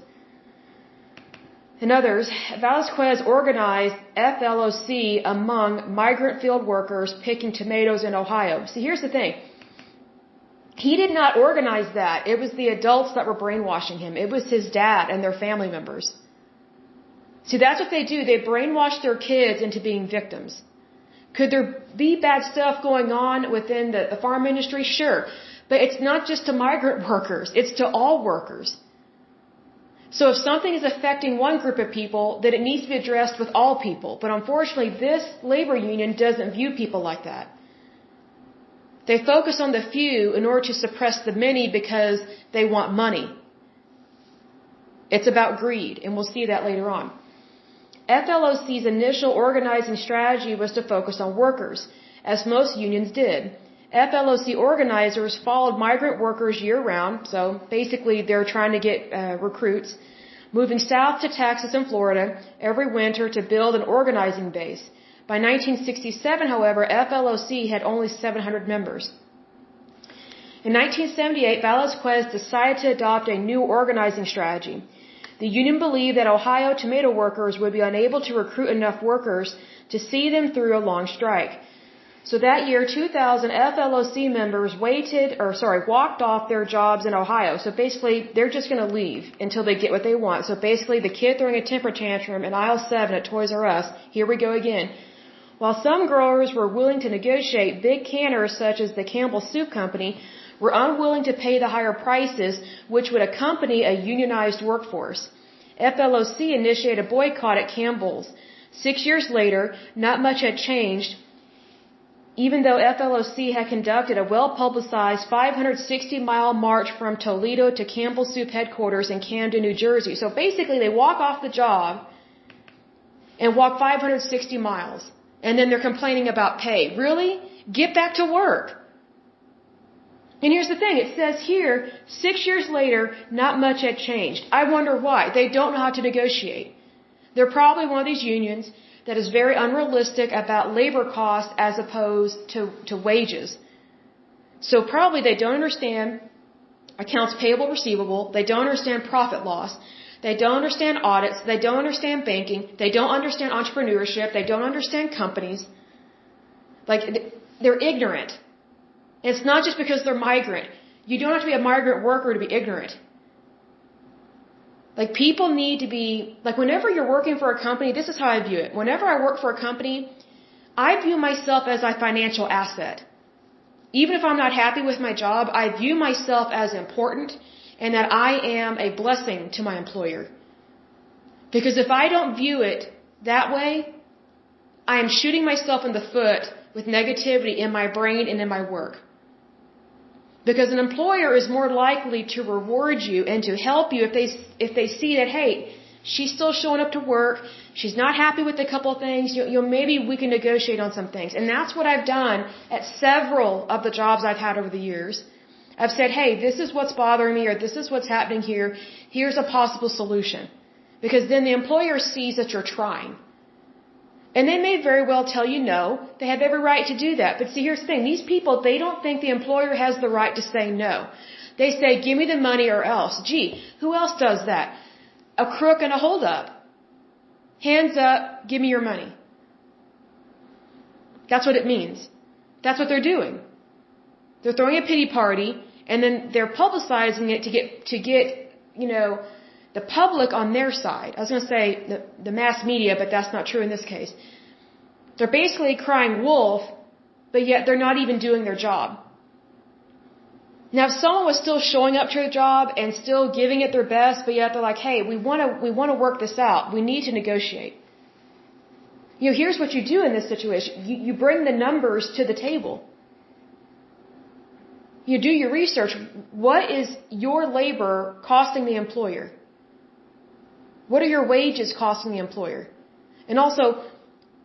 and others, Velasquez organized FLOC among migrant field workers picking tomatoes in Ohio. See, here's the thing. He did not organize that. It was the adults that were brainwashing him. It was his dad and their family members. See, that's what they do. They brainwash their kids into being victims. Could there be bad stuff going on within the farm industry? Sure. But it's not just to migrant workers. It's to all workers. So if something is affecting one group of people, then it needs to be addressed with all people. But unfortunately, this labor union doesn't view people like that. They focus on the few in order to suppress the many because they want money. It's about greed, and we'll see that later on. FLOC's initial organizing strategy was to focus on workers, as most unions did. FLOC organizers followed migrant workers year-round, so basically they're trying to get recruits, moving south to Texas and Florida every winter to build an organizing base. By 1967, however, FLOC had only 700 members. In 1978, Velasquez decided to adopt a new organizing strategy. The union believed that Ohio tomato workers would be unable to recruit enough workers to see them through a long strike. So that year, 2,000 FLOC members walked off their jobs in Ohio. So basically, they're just going to leave until they get what they want. So basically, the kid throwing a temper tantrum in aisle 7 at Toys R Us, here we go again. While some growers were willing to negotiate, big canners such as the Campbell Soup Company were unwilling to pay the higher prices which would accompany a unionized workforce. FLOC initiated a boycott at Campbell's. 6 years later, not much had changed, even though FLOC had conducted a well-publicized 560-mile march from Toledo to Campbell Soup headquarters in Camden, New Jersey. So basically, they walk off the job and walk 560 miles. And then they're complaining about pay. Really? Get back to work. And here's the thing. It says here, 6 years later, not much had changed. I wonder why. They don't know how to negotiate. They're probably one of these unions that is very unrealistic about labor costs as opposed to wages. So probably they don't understand accounts payable, receivable. They don't understand profit loss. They don't understand audits. They don't understand banking. They don't understand entrepreneurship. They don't understand companies. Like, they're ignorant. It's not just because they're migrant. You don't have to be a migrant worker to be ignorant. Like, people need to be, like, whenever you're working for a company, this is how I view it. Whenever I work for a company, I view myself as a financial asset. Even if I'm not happy with my job, I view myself as important and that I am a blessing to my employer. Because if I don't view it that way, I am shooting myself in the foot with negativity in my brain and in my work. Because an employer is more likely to reward you and to help you if they see that, hey, she's still showing up to work, she's not happy with a couple of things, maybe we can negotiate on some things. And that's what I've done at several of the jobs I've had over the years. I've said, hey, this is what's bothering me, or this is what's happening here, here's a possible solution. Because then the employer sees that you're trying. And they may very well tell you no. They have every right to do that. But see, here's the thing. These people, they don't think the employer has the right to say no. They say, give me the money or else. Gee, who else does that? A crook and a holdup. Hands up, give me your money. That's what it means. That's what they're doing. They're throwing a pity party, and then they're publicizing it to get the public on their side. I was going to say the mass media, but that's not true in this case. They're basically crying wolf, but yet they're not even doing their job. Now, if someone was still showing up to their job and still giving it their best, but yet they're like, hey, we want to work this out. We need to negotiate. Here's what you do in this situation. You bring the numbers to the table. You do your research. What is your labor costing the employer? What are your wages costing the employer? And also,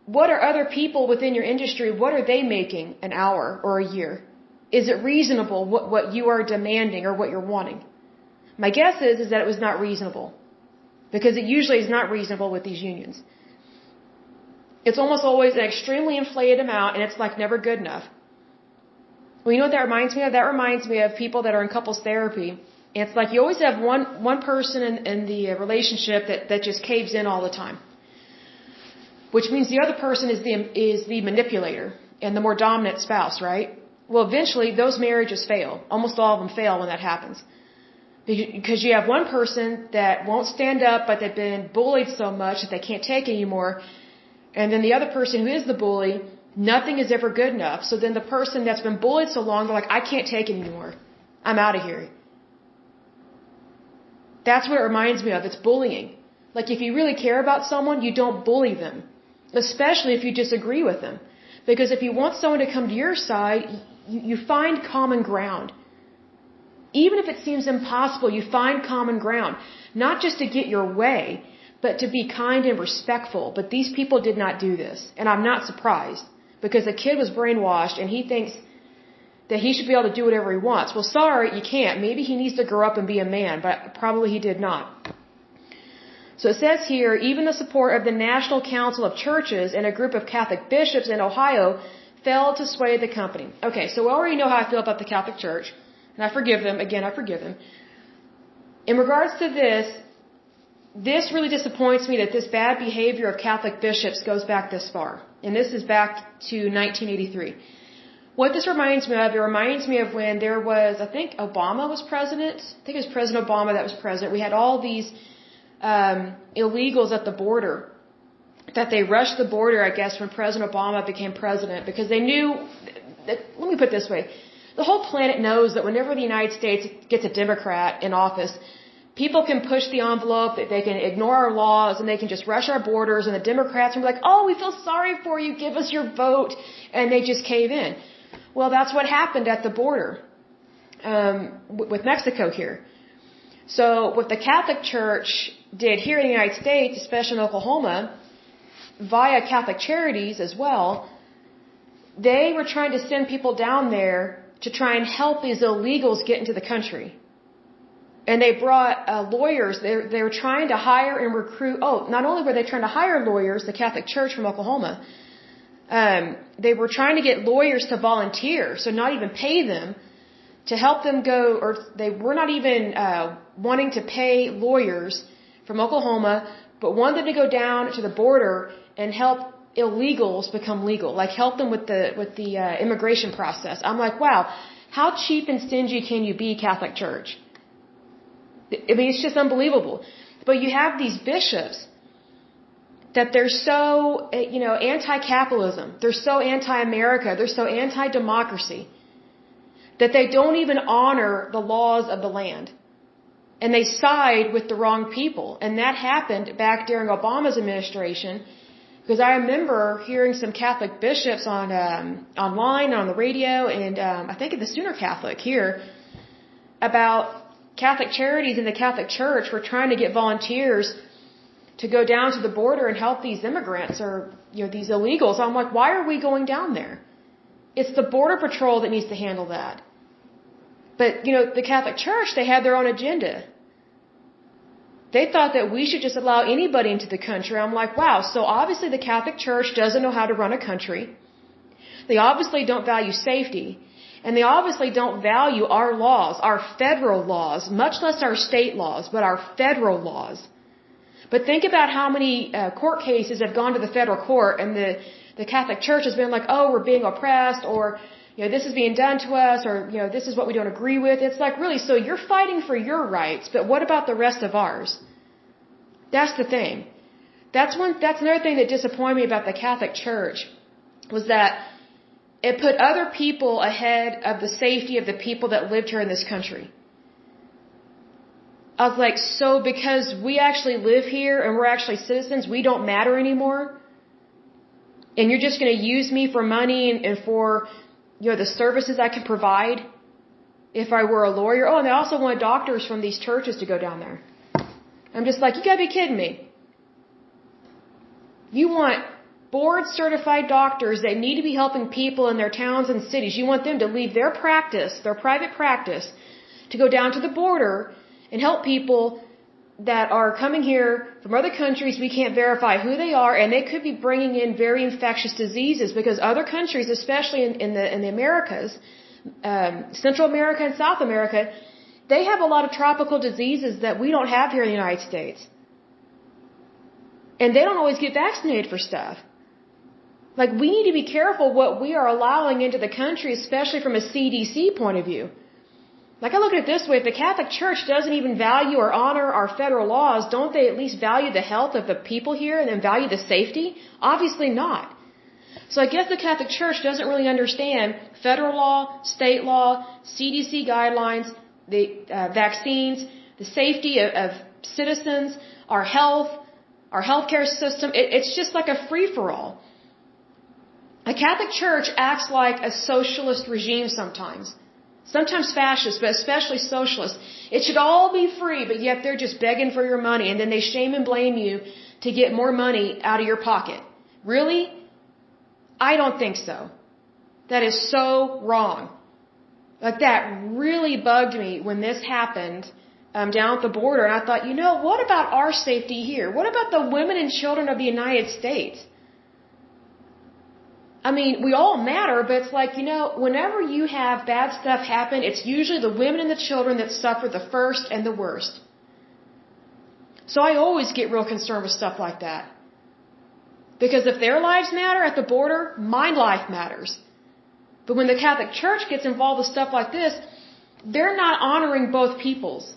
what are other people within your industry, what are they making an hour or a year? Is it reasonable what you are demanding or what you're wanting? My guess is that it was not reasonable. Because it usually is not reasonable with these unions. It's almost always an extremely inflated amount, and it's like never good enough. Well, you know what that reminds me of? That reminds me of people that are in couples therapy. And it's like you always have one person in the relationship that just caves in all the time. Which means the other person is the manipulator and the more dominant spouse, right? Well, eventually those marriages fail. Almost all of them fail when that happens. Because you have one person that won't stand up, but they've been bullied so much that they can't take anymore. And then the other person who is the bully, nothing is ever good enough. So then the person that's been bullied so long, they're like, I can't take it anymore. I'm out of here. That's what it reminds me of. It's bullying. Like if you really care about someone, you don't bully them. Especially if you disagree with them. Because if you want someone to come to your side, you find common ground. Even if it seems impossible, you find common ground. Not just to get your way, but to be kind and respectful. But these people did not do this. And I'm not surprised. Because the kid was brainwashed and he thinks that he should be able to do whatever he wants. Well, sorry, you can't. Maybe he needs to grow up and be a man, but probably he did not. So it says here, even the support of the National Council of Churches and a group of Catholic bishops in Ohio failed to sway the company. Okay, so we already know how I feel about the Catholic Church. And I forgive them. Again, I forgive them. In regards to this really disappoints me that this bad behavior of Catholic bishops goes back this far. And this is back to 1983. What this reminds me of, it reminds me of when there was, I think Obama was president. I think it was President Obama that was president. We had all these illegals at the border. That they rushed the border, I guess, when President Obama became president. Because they knew, let me put it this way. The whole planet knows that whenever the United States gets a Democrat in office, people can push the envelope, they can ignore our laws, and they can just rush our borders, and the Democrats will be like, oh, we feel sorry for you, give us your vote, and they just cave in. Well, that's what happened at the border with Mexico here. So what the Catholic Church did here in the United States, especially in Oklahoma, via Catholic Charities as well, they were trying to send people down there to try and help these illegals get into the country. And they brought lawyers. They were trying to hire and recruit. Oh, not only were they trying to hire lawyers, the Catholic Church from Oklahoma, they were trying to get lawyers to volunteer, so not even pay them, to help them go, or they were not even wanting to pay lawyers from Oklahoma, but wanted to go down to the border and help illegals become legal, like help them with the immigration process. I'm like, wow, how cheap and stingy can you be, Catholic Church? I mean, it's just unbelievable. But you have these bishops that they're so, anti-capitalism, they're so anti-America, they're so anti-democracy, that they don't even honor the laws of the land. And they side with the wrong people. And that happened back during Obama's administration. Because I remember hearing some Catholic bishops online, on the radio, and I think at the Sooner Catholic here, about Catholic Charities and the Catholic Church were trying to get volunteers to go down to the border and help these immigrants or these illegals. I'm like, why are we going down there? It's the Border Patrol that needs to handle that. But the Catholic Church, they had their own agenda. They thought that we should just allow anybody into the country. I'm like, wow, so obviously the Catholic Church doesn't know how to run a country. They obviously don't value safety. And they obviously don't value our laws, our federal laws, much less our state laws, but our federal laws. But think about how many court cases have gone to the federal court and the Catholic Church has been like, oh, we're being oppressed, or this is being done to us, or this is what we don't agree with. It's like, really, so you're fighting for your rights, but what about the rest of ours? That's the thing. That's another thing that disappointed me about the Catholic Church, was that it put other people ahead of the safety of the people that lived here in this country. I was like, so because we actually live here and we're actually citizens, we don't matter anymore? And you're just going to use me for money and for the services I can provide? if I were a lawyer. Oh, and they also want doctors from these churches to go down there. I'm just like, you gotta be kidding me. You want board certified doctors that need to be helping people in their towns and cities. You want them to leave their practice, their private practice, to go down to the border and help people that are coming here from other countries. We can't verify who they are, and they could be bringing in very infectious diseases because other countries, especially in the Americas, Central America and South America, they have a lot of tropical diseases that we don't have here in the United States. And they don't always get vaccinated for stuff. Like, we need to be careful what we are allowing into the country, especially from a CDC point of view. Like, I look at it this way, if the Catholic Church doesn't even value or honor our federal laws, don't they at least value the health of the people here and then value the safety? Obviously not. So I guess the Catholic Church doesn't really understand federal law, state law, CDC guidelines, the vaccines, the safety of citizens, our health, our healthcare system. It's just like a free-for-all. A Catholic Church acts like a socialist regime sometimes. Sometimes fascist, but especially socialist. It should all be free, but yet they're just begging for your money, and then they shame and blame you to get more money out of your pocket. Really? I don't think so. That is so wrong. Like, that really bugged me when this happened down at the border, and I thought, what about our safety here? What about the women and children of the United States? I mean, we all matter, but it's like, whenever you have bad stuff happen, it's usually the women and the children that suffer the first and the worst. So I always get real concerned with stuff like that. Because if their lives matter at the border, my life matters. But when the Catholic Church gets involved with stuff like this, they're not honoring both peoples.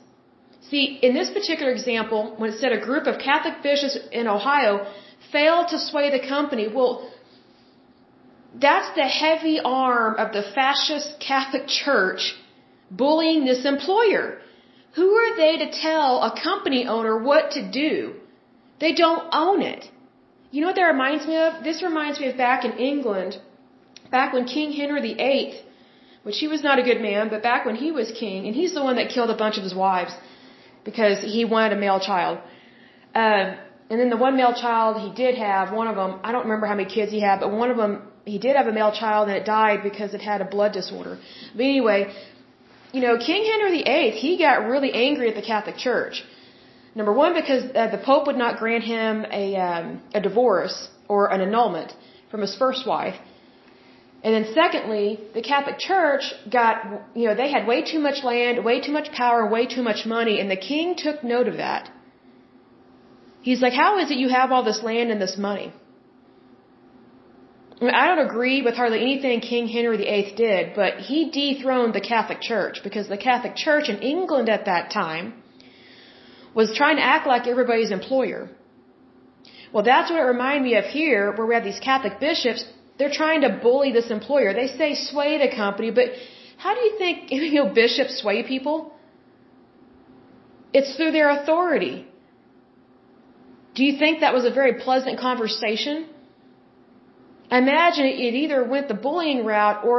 See, in this particular example, when it said a group of Catholic bishops in Ohio failed to sway the company, well, that's the heavy arm of the fascist Catholic Church bullying this employer. Who are they to tell a company owner what to do? They don't own it. You know what that reminds me of? This reminds me of back in England, back when King Henry VIII, which he was not a good man, but back when he was king, and he's the one that killed a bunch of his wives because he wanted a male child. And then the one male child he did have, one of them, I don't remember how many kids he had, but one of them, he did have a male child and it died because it had a blood disorder. But anyway, King Henry VIII, he got really angry at the Catholic Church. Number one, because the Pope would not grant him a divorce or an annulment from his first wife. And then secondly, the Catholic Church got, they had way too much land, way too much power, way too much money, and the king took note of that. He's like, how is it you have all this land and this money? I mean, I don't agree with hardly anything King Henry VIII did, but he dethroned the Catholic Church because the Catholic Church in England at that time was trying to act like everybody's employer. Well, that's what it reminded me of here, where we have these Catholic bishops. They're trying to bully this employer. They say sway the company, but how do you think bishops sway people? It's through their authority. Do you think that was a very pleasant conversation? Imagine it either went the bullying route or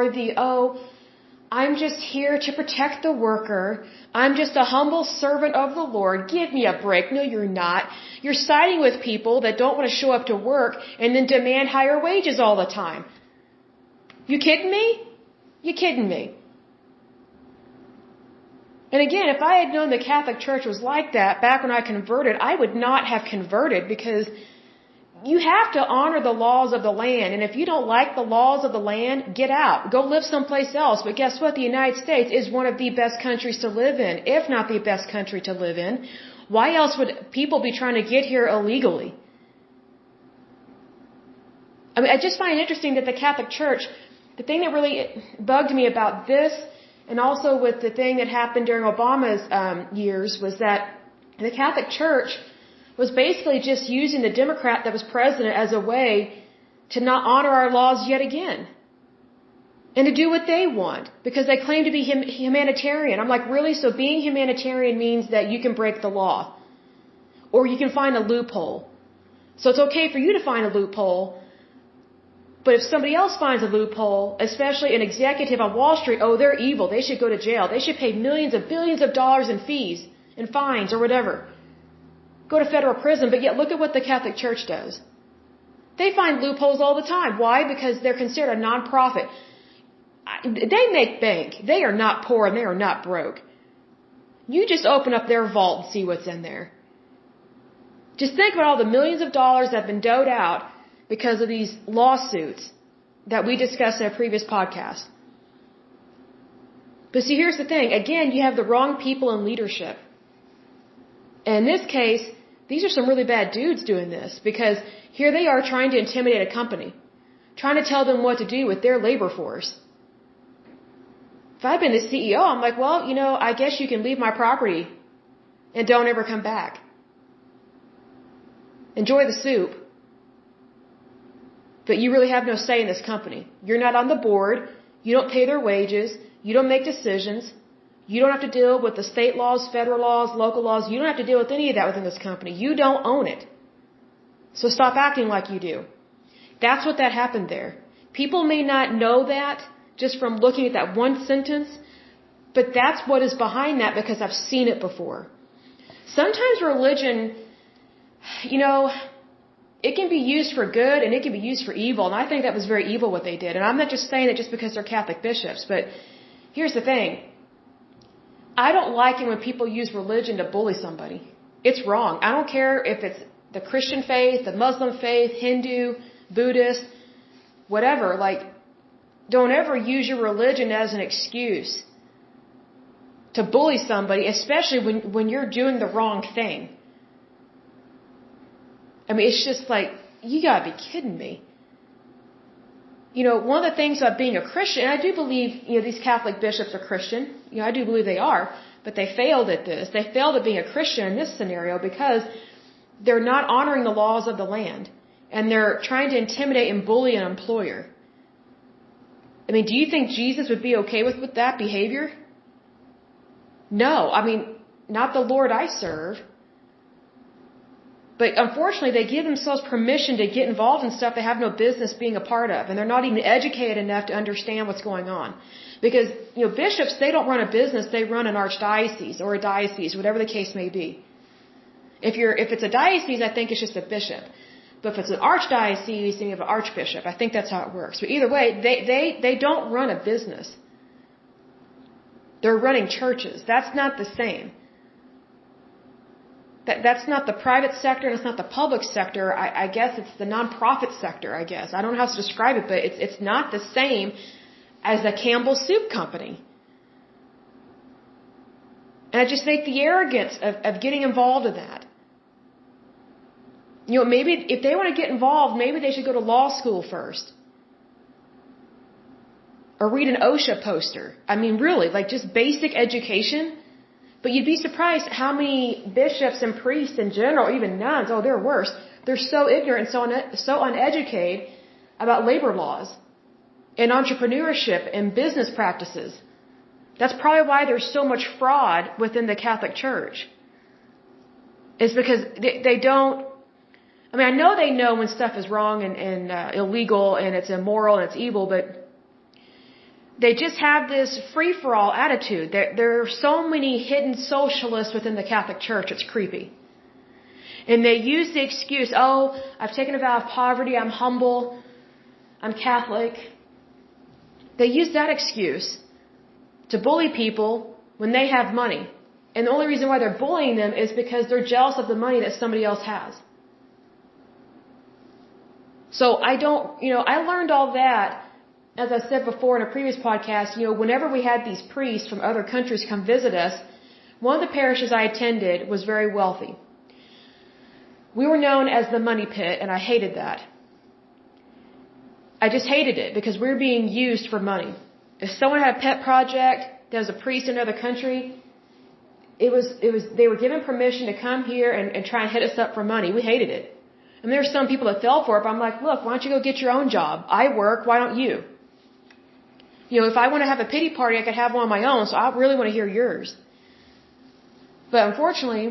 I'm just here to protect the worker. I'm just a humble servant of the Lord. Give me a break. No, you're not. You're siding with people that don't want to show up to work and then demand higher wages all the time. You kidding me? You kidding me? And again, if I had known the Catholic Church was like that back when I converted, I would not have converted because you have to honor the laws of the land. And if you don't like the laws of the land, get out. Go live someplace else. But guess what? The United States is one of the best countries to live in, if not the best country to live in. Why else would people be trying to get here illegally? I mean, I just find it interesting that the Catholic Church, the thing that really bugged me about this, and also with the thing that happened during Obama's years, was that the Catholic Church was basically just using the Democrat that was president as a way to not honor our laws yet again. And to do what they want, because they claim to be humanitarian. I'm like, really? So being humanitarian means that you can break the law. Or you can find a loophole. So it's okay for you to find a loophole, But if somebody else finds a loophole, especially an executive on Wall Street, oh, they're evil. They should go to jail. They should pay millions of billions of dollars in fees and fines or whatever. Go to federal prison. But yet look at what the Catholic Church does. They find loopholes all the time. Why? Because they're considered a nonprofit. They make bank. They are not poor and they are not broke. You just open up their vault and see what's in there. Just think about all the millions of dollars that have been doled out because of these lawsuits that we discussed in a previous podcast. But see, here's the thing. Again, you have the wrong people in leadership. And in this case, these are some really bad dudes doing this because here they are trying to intimidate a company, trying to tell them what to do with their labor force. If I'd been the CEO, I'm like, well, I guess you can leave my property and don't ever come back. Enjoy the soup. But you really have no say in this company. You're not on the board. You don't pay their wages. You don't make decisions. You don't have to deal with the state laws, federal laws, local laws. You don't have to deal with any of that within this company. You don't own it. So stop acting like you do. That's what that happened there. People may not know that just from looking at that one sentence, but that's what is behind that because I've seen it before. Sometimes religion, it can be used for good and it can be used for evil. And I think that was very evil what they did. And I'm not just saying that just because they're Catholic bishops, but here's the thing. I don't like it when people use religion to bully somebody. It's wrong. I don't care if it's the Christian faith, the Muslim faith, Hindu, Buddhist, whatever. Don't ever use your religion as an excuse to bully somebody, especially when you're doing the wrong thing. I mean, it's just like, you gotta be kidding me. One of the things about being a Christian, and I do believe, these Catholic bishops are Christian. I do believe they are, but they failed at this. They failed at being a Christian in this scenario because they're not honoring the laws of the land. And they're trying to intimidate and bully an employer. I mean, do you think Jesus would be okay with that behavior? No. I mean, not the Lord I serve. But unfortunately, they give themselves permission to get involved in stuff they have no business being a part of. And they're not even educated enough to understand what's going on. Because, bishops, they don't run a business, they run an archdiocese or a diocese, whatever the case may be. If it's a diocese, I think it's just a bishop. But if it's an archdiocese, then you have an archbishop. I think that's how it works. But either way, they don't run a business. They're running churches. That's not the same. That's not the private sector, and it's not the public sector. I guess it's the nonprofit sector, I guess. I don't know how to describe it, but it's not the same as a Campbell Soup Company. And I just think the arrogance of getting involved in that. Maybe if they want to get involved, maybe they should go to law school first. Or read an OSHA poster. I mean, really, just basic education. But you'd be surprised how many bishops and priests in general, even nuns, they're worse. They're so ignorant and so uneducated about labor laws and entrepreneurship and business practices. That's probably why there's so much fraud within the Catholic Church. It's because they don't, I know they know when stuff is wrong and illegal and it's immoral and it's evil, but they just have this free-for-all attitude. There are so many hidden socialists within the Catholic Church, it's creepy. And they use the excuse, I've taken a vow of poverty, I'm humble, I'm Catholic. They use that excuse to bully people when they have money. And the only reason why they're bullying them is because they're jealous of the money that somebody else has. So I learned all that. As I said before in a previous podcast, whenever we had these priests from other countries come visit us, one of the parishes I attended was very wealthy. We were known as the money pit, and I hated that. I just hated it because we were being used for money. If someone had a pet project, there was a priest in another country, they were given permission to come here and try and hit us up for money. We hated it. And there were some people that fell for it, but I'm like, look, why don't you go get your own job? I work, why don't you? If I want to have a pity party, I could have one on my own, so I really want to hear yours. But unfortunately,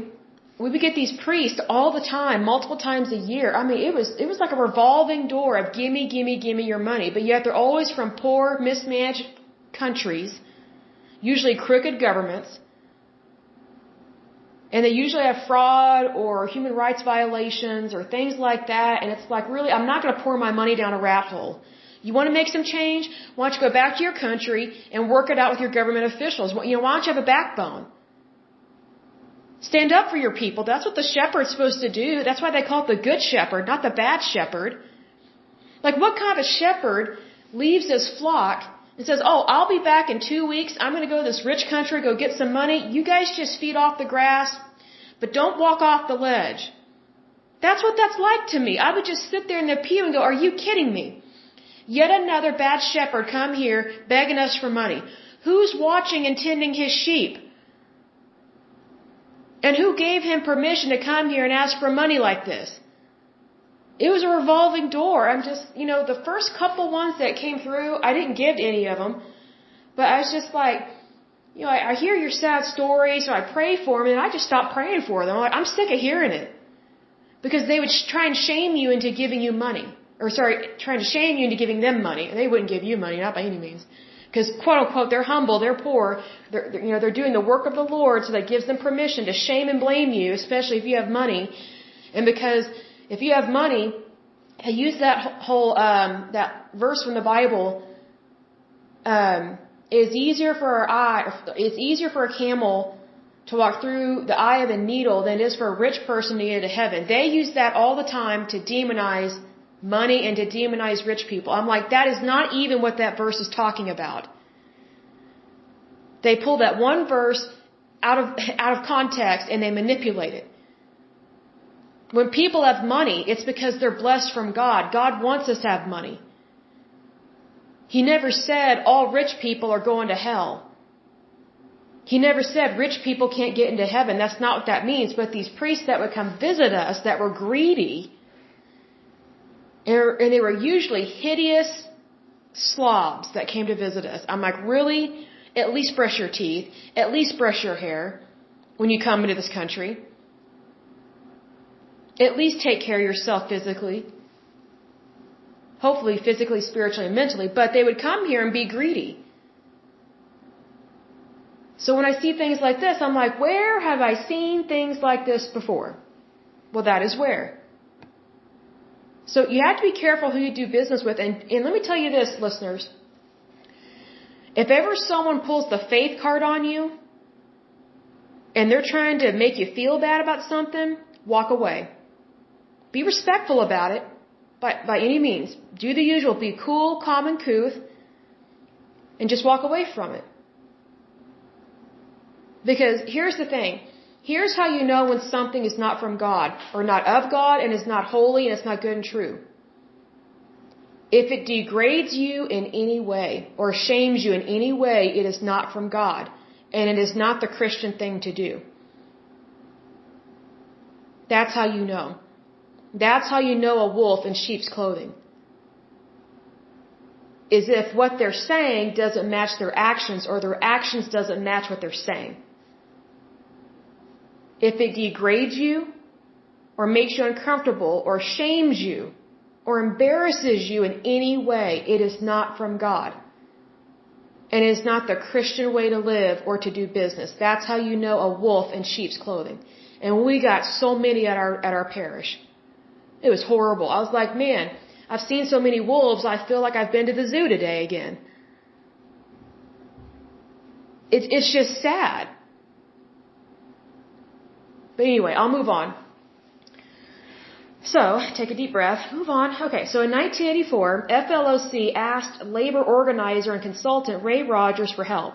we would get these priests all the time, multiple times a year. I mean, it was like a revolving door of gimme, gimme, gimme your money. But yet they're always from poor, mismanaged countries, usually crooked governments. And they usually have fraud or human rights violations or things like that. And it's like, really, I'm not going to pour my money down a rat hole. You want to make some change? Why don't you go back to your country and work it out with your government officials? Why don't you have a backbone? Stand up for your people. That's what the shepherd's supposed to do. That's why they call it the good shepherd, not the bad shepherd. Like, what kind of a shepherd leaves his flock and says, oh, I'll be back in 2 weeks. I'm going to go to this rich country, go get some money. You guys just feed off the grass, but don't walk off the ledge. That's what that's like to me. I would just sit there in the pew and go, are you kidding me? Yet another bad shepherd come here begging us for money. Who's watching and tending his sheep? And who gave him permission to come here and ask for money like this? It was a revolving door. I'm just, the first couple ones that came through, I didn't give to any of them. But I was just like, I hear your sad story, so I pray for them, and I just stopped praying for them. I'm sick of hearing it. Because they would try and shame you into giving you money. Trying to shame you into giving them money. And they wouldn't give you money, not by any means. Because, quote unquote, they're humble, they're poor, they're doing the work of the Lord, so that gives them permission to shame and blame you, especially if you have money. And because if you have money, I use that whole, that verse from the Bible, it's easier for a camel to walk through the eye of a needle than it is for a rich person to get into heaven. They use that all the time to demonize money and to demonize rich people. I'm like, that is not even what that verse is talking about. They pull that one verse out of context and they manipulate it. When people have money, it's because they're blessed from God. God wants us to have money. He never said all rich people are going to hell. He never said rich people can't get into heaven. That's not what that means. But these priests that would come visit us that were greedy, and they were usually hideous slobs that came to visit us. I'm like, really? At least brush your teeth. At least brush your hair when you come into this country. At least take care of yourself physically. Hopefully physically, spiritually, and mentally. But they would come here and be greedy. So when I see things like this, I'm like, where have I seen things like this before? Well, that is where. So you have to be careful who you do business with. And let me tell you this, listeners. If ever someone pulls the faith card on you and they're trying to make you feel bad about something, walk away. Be respectful about it by any means. Do the usual. Be cool, calm, and couth, and just walk away from it. Because here's the thing. Here's how you know when something is not from God, or not of God, and is not holy, and it's not good and true. If it degrades you in any way, or shames you in any way, it is not from God, and it is not the Christian thing to do. That's how you know. That's how you know a wolf in sheep's clothing. Is if what they're saying doesn't match their actions, or their actions doesn't match what they're saying. If it degrades you, or makes you uncomfortable, or shames you, or embarrasses you in any way, it is not from God. And it is not the Christian way to live or to do business. That's how you know a wolf in sheep's clothing. And we got so many at our parish. It was horrible. I was like, man, I've seen so many wolves, I feel like I've been to the zoo today again. It's just sad. But anyway, I'll move on. So, take a deep breath, move on. Okay, so in 1984, FLOC asked labor organizer and consultant Ray Rogers for help.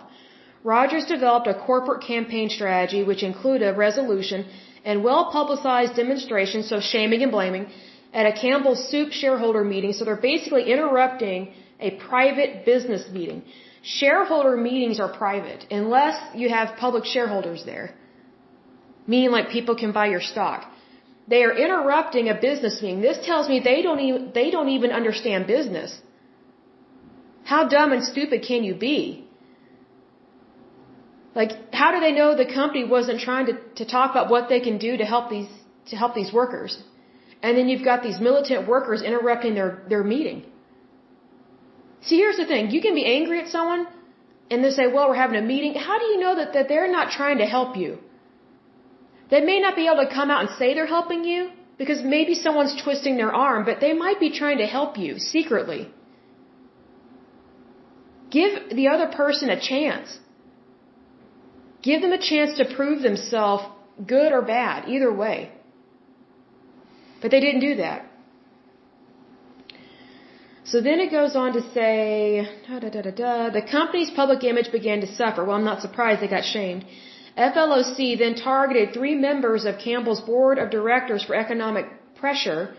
Rogers developed a corporate campaign strategy which included a resolution and well-publicized demonstrations, so shaming and blaming, at a Campbell's Soup shareholder meeting. So they're basically interrupting a private business meeting. Shareholder meetings are private unless you have public shareholders there, meaning like people can buy your stock. They are interrupting a business meeting. This tells me they don't even understand business. How dumb and stupid can you be? Like, how do they know the company wasn't trying to talk about what they can do to help these workers? And then you've got these militant workers interrupting their meeting. See, here's the thing. You can be angry at someone and they say, well, we're having a meeting. How do you know that they're not trying to help you? They may not be able to come out and say they're helping you because maybe someone's twisting their arm, but they might be trying to help you secretly. Give the other person a chance. Give them a chance to prove themselves good or bad, either way. But they didn't do that. So then it goes on to say, the company's public image began to suffer. Well, I'm not surprised they got shamed. FLOC then targeted 3 members of Campbell's board of directors for economic pressure.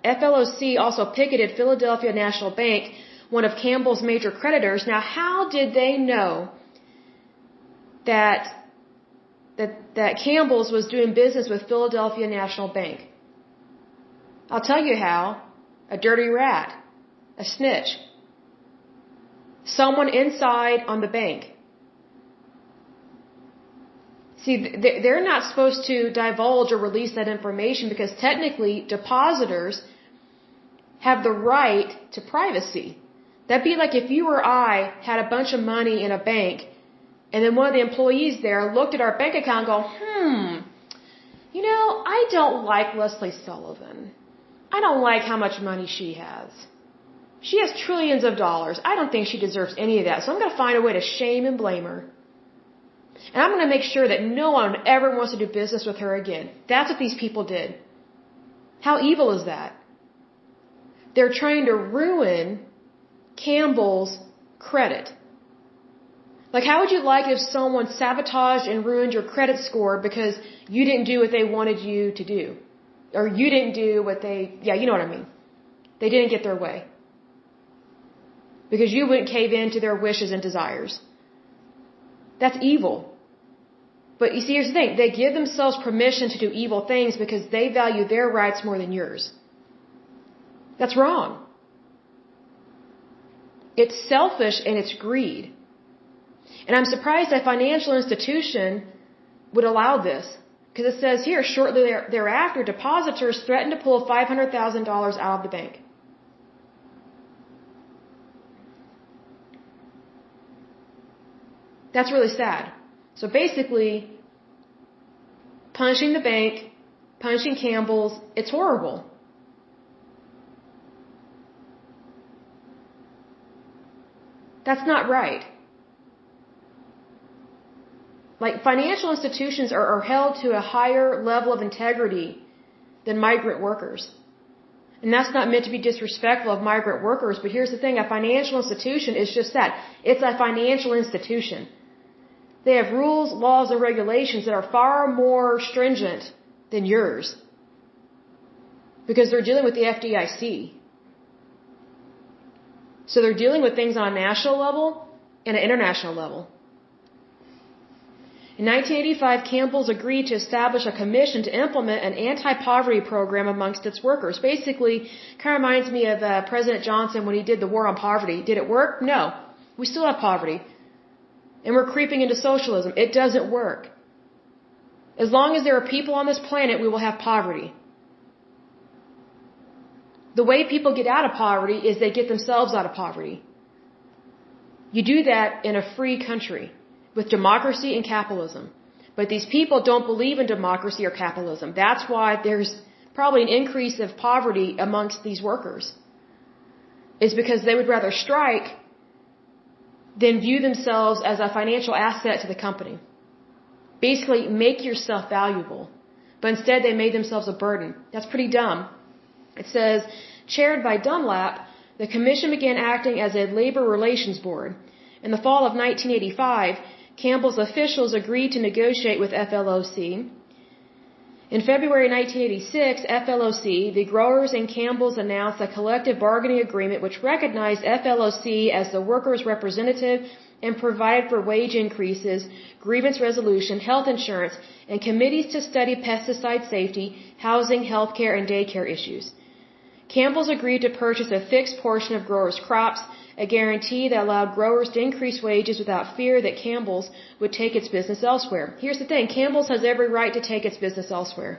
FLOC also picketed Philadelphia National Bank, one of Campbell's major creditors. Now, how did they know that Campbell's was doing business with Philadelphia National Bank? I'll tell you how. A dirty rat. A snitch. Someone inside on the bank. See, they're not supposed to divulge or release that information because technically depositors have the right to privacy. That'd be like if you or I had a bunch of money in a bank and then one of the employees there looked at our bank account and go, I don't like Lesley Sullivan. I don't like how much money she has. She has trillions of dollars. I don't think she deserves any of that. So I'm going to find a way to shame and blame her. And I'm going to make sure that no one ever wants to do business with her again. That's what these people did. How evil is that? They're trying to ruin Campbell's credit. Like, how would you like if someone sabotaged and ruined your credit score because you didn't do what they wanted you to do? Or you didn't do what you know what I mean. They didn't get their way. Because you wouldn't cave in to their wishes and desires. That's evil. But you see, here's the thing. They give themselves permission to do evil things because they value their rights more than yours. That's wrong. It's selfish and it's greed. And I'm surprised a financial institution would allow this. Because it says here, shortly thereafter, depositors threatened to pull $500,000 out of the bank. That's really sad. So basically, punching the bank, punching Campbell's, it's horrible. That's not right. Like, financial institutions are held to a higher level of integrity than migrant workers. And that's not meant to be disrespectful of migrant workers, but here's the thing, a financial institution is just that. It's a financial institution. They have rules, laws, and regulations that are far more stringent than yours. Because they're dealing with the FDIC. So they're dealing with things on a national level and an international level. In 1985, Campbell's agreed to establish a commission to implement an anti-poverty program amongst its workers. Basically, kind of reminds me of President Johnson when he did the war on poverty. Did it work? No. We still have poverty. And we're creeping into socialism. It doesn't work. As long as there are people on this planet, we will have poverty. The way people get out of poverty is they get themselves out of poverty. You do that in a free country with democracy and capitalism. But these people don't believe in democracy or capitalism. That's why there's probably an increase of poverty amongst these workers. It's because they would rather strike than view themselves as a financial asset to the company. Basically, make yourself valuable. But instead, they made themselves a burden. That's pretty dumb. It says, chaired by Dunlap, the commission began acting as a labor relations board. In the fall of 1985, Campbell's officials agreed to negotiate with FLOC. In February 1986, FLOC, the growers and Campbell's announced a collective bargaining agreement which recognized FLOC as the workers' representative and provided for wage increases, grievance resolution, health insurance, and committees to study pesticide safety, housing, healthcare, and daycare issues. Campbell's agreed to purchase a fixed portion of growers' crops, a guarantee that allowed growers to increase wages without fear that Campbell's would take its business elsewhere. Here's the thing, Campbell's has every right to take its business elsewhere.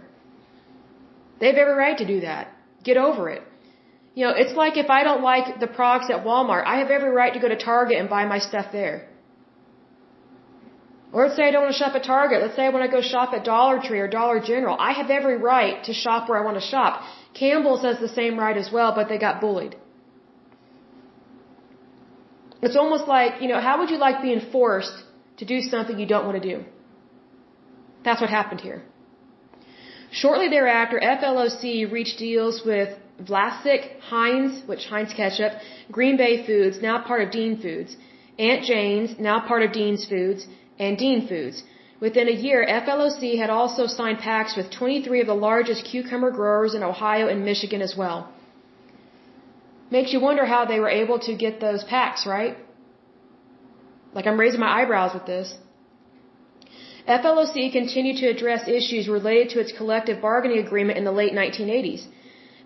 They have every right to do that. Get over it. You know, it's like if I don't like the products at Walmart, I have every right to go to Target and buy my stuff there. Or let's say I don't want to shop at Target. Let's say I want to go shop at Dollar Tree or Dollar General. I have every right to shop where I want to shop. Campbell's has the same right as well, but they got bullied. It's almost like, you know, how would you like being forced to do something you don't want to do? That's what happened here. Shortly thereafter, FLOC reached deals with Vlasic, Heinz, which Heinz ketchup, Green Bay Foods, now part of Dean Foods, Aunt Jane's, now part of Dean's Foods, and Dean Foods. Within a year, FLOC had also signed pacts with 23 of the largest cucumber growers in Ohio and Michigan as well. Makes you wonder how they were able to get those pacts, right? Like, I'm raising my eyebrows with this. FLOC continued to address issues related to its collective bargaining agreement in the late 1980s.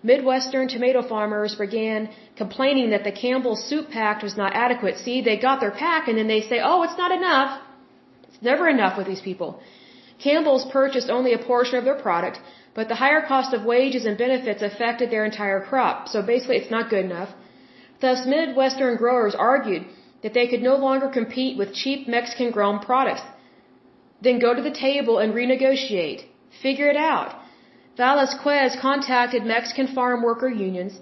Midwestern tomato farmers began complaining that the Campbell's Soup Pact was not adequate. See, they got their pack and then they say, oh, it's not enough. It's never enough with these people. Campbell's purchased only a portion of their product, but the higher cost of wages and benefits affected their entire crop. So basically, it's not good enough. Thus, Midwestern growers argued that they could no longer compete with cheap Mexican-grown products. Then go to the table and renegotiate. Figure it out. Velasquez contacted Mexican farm worker unions.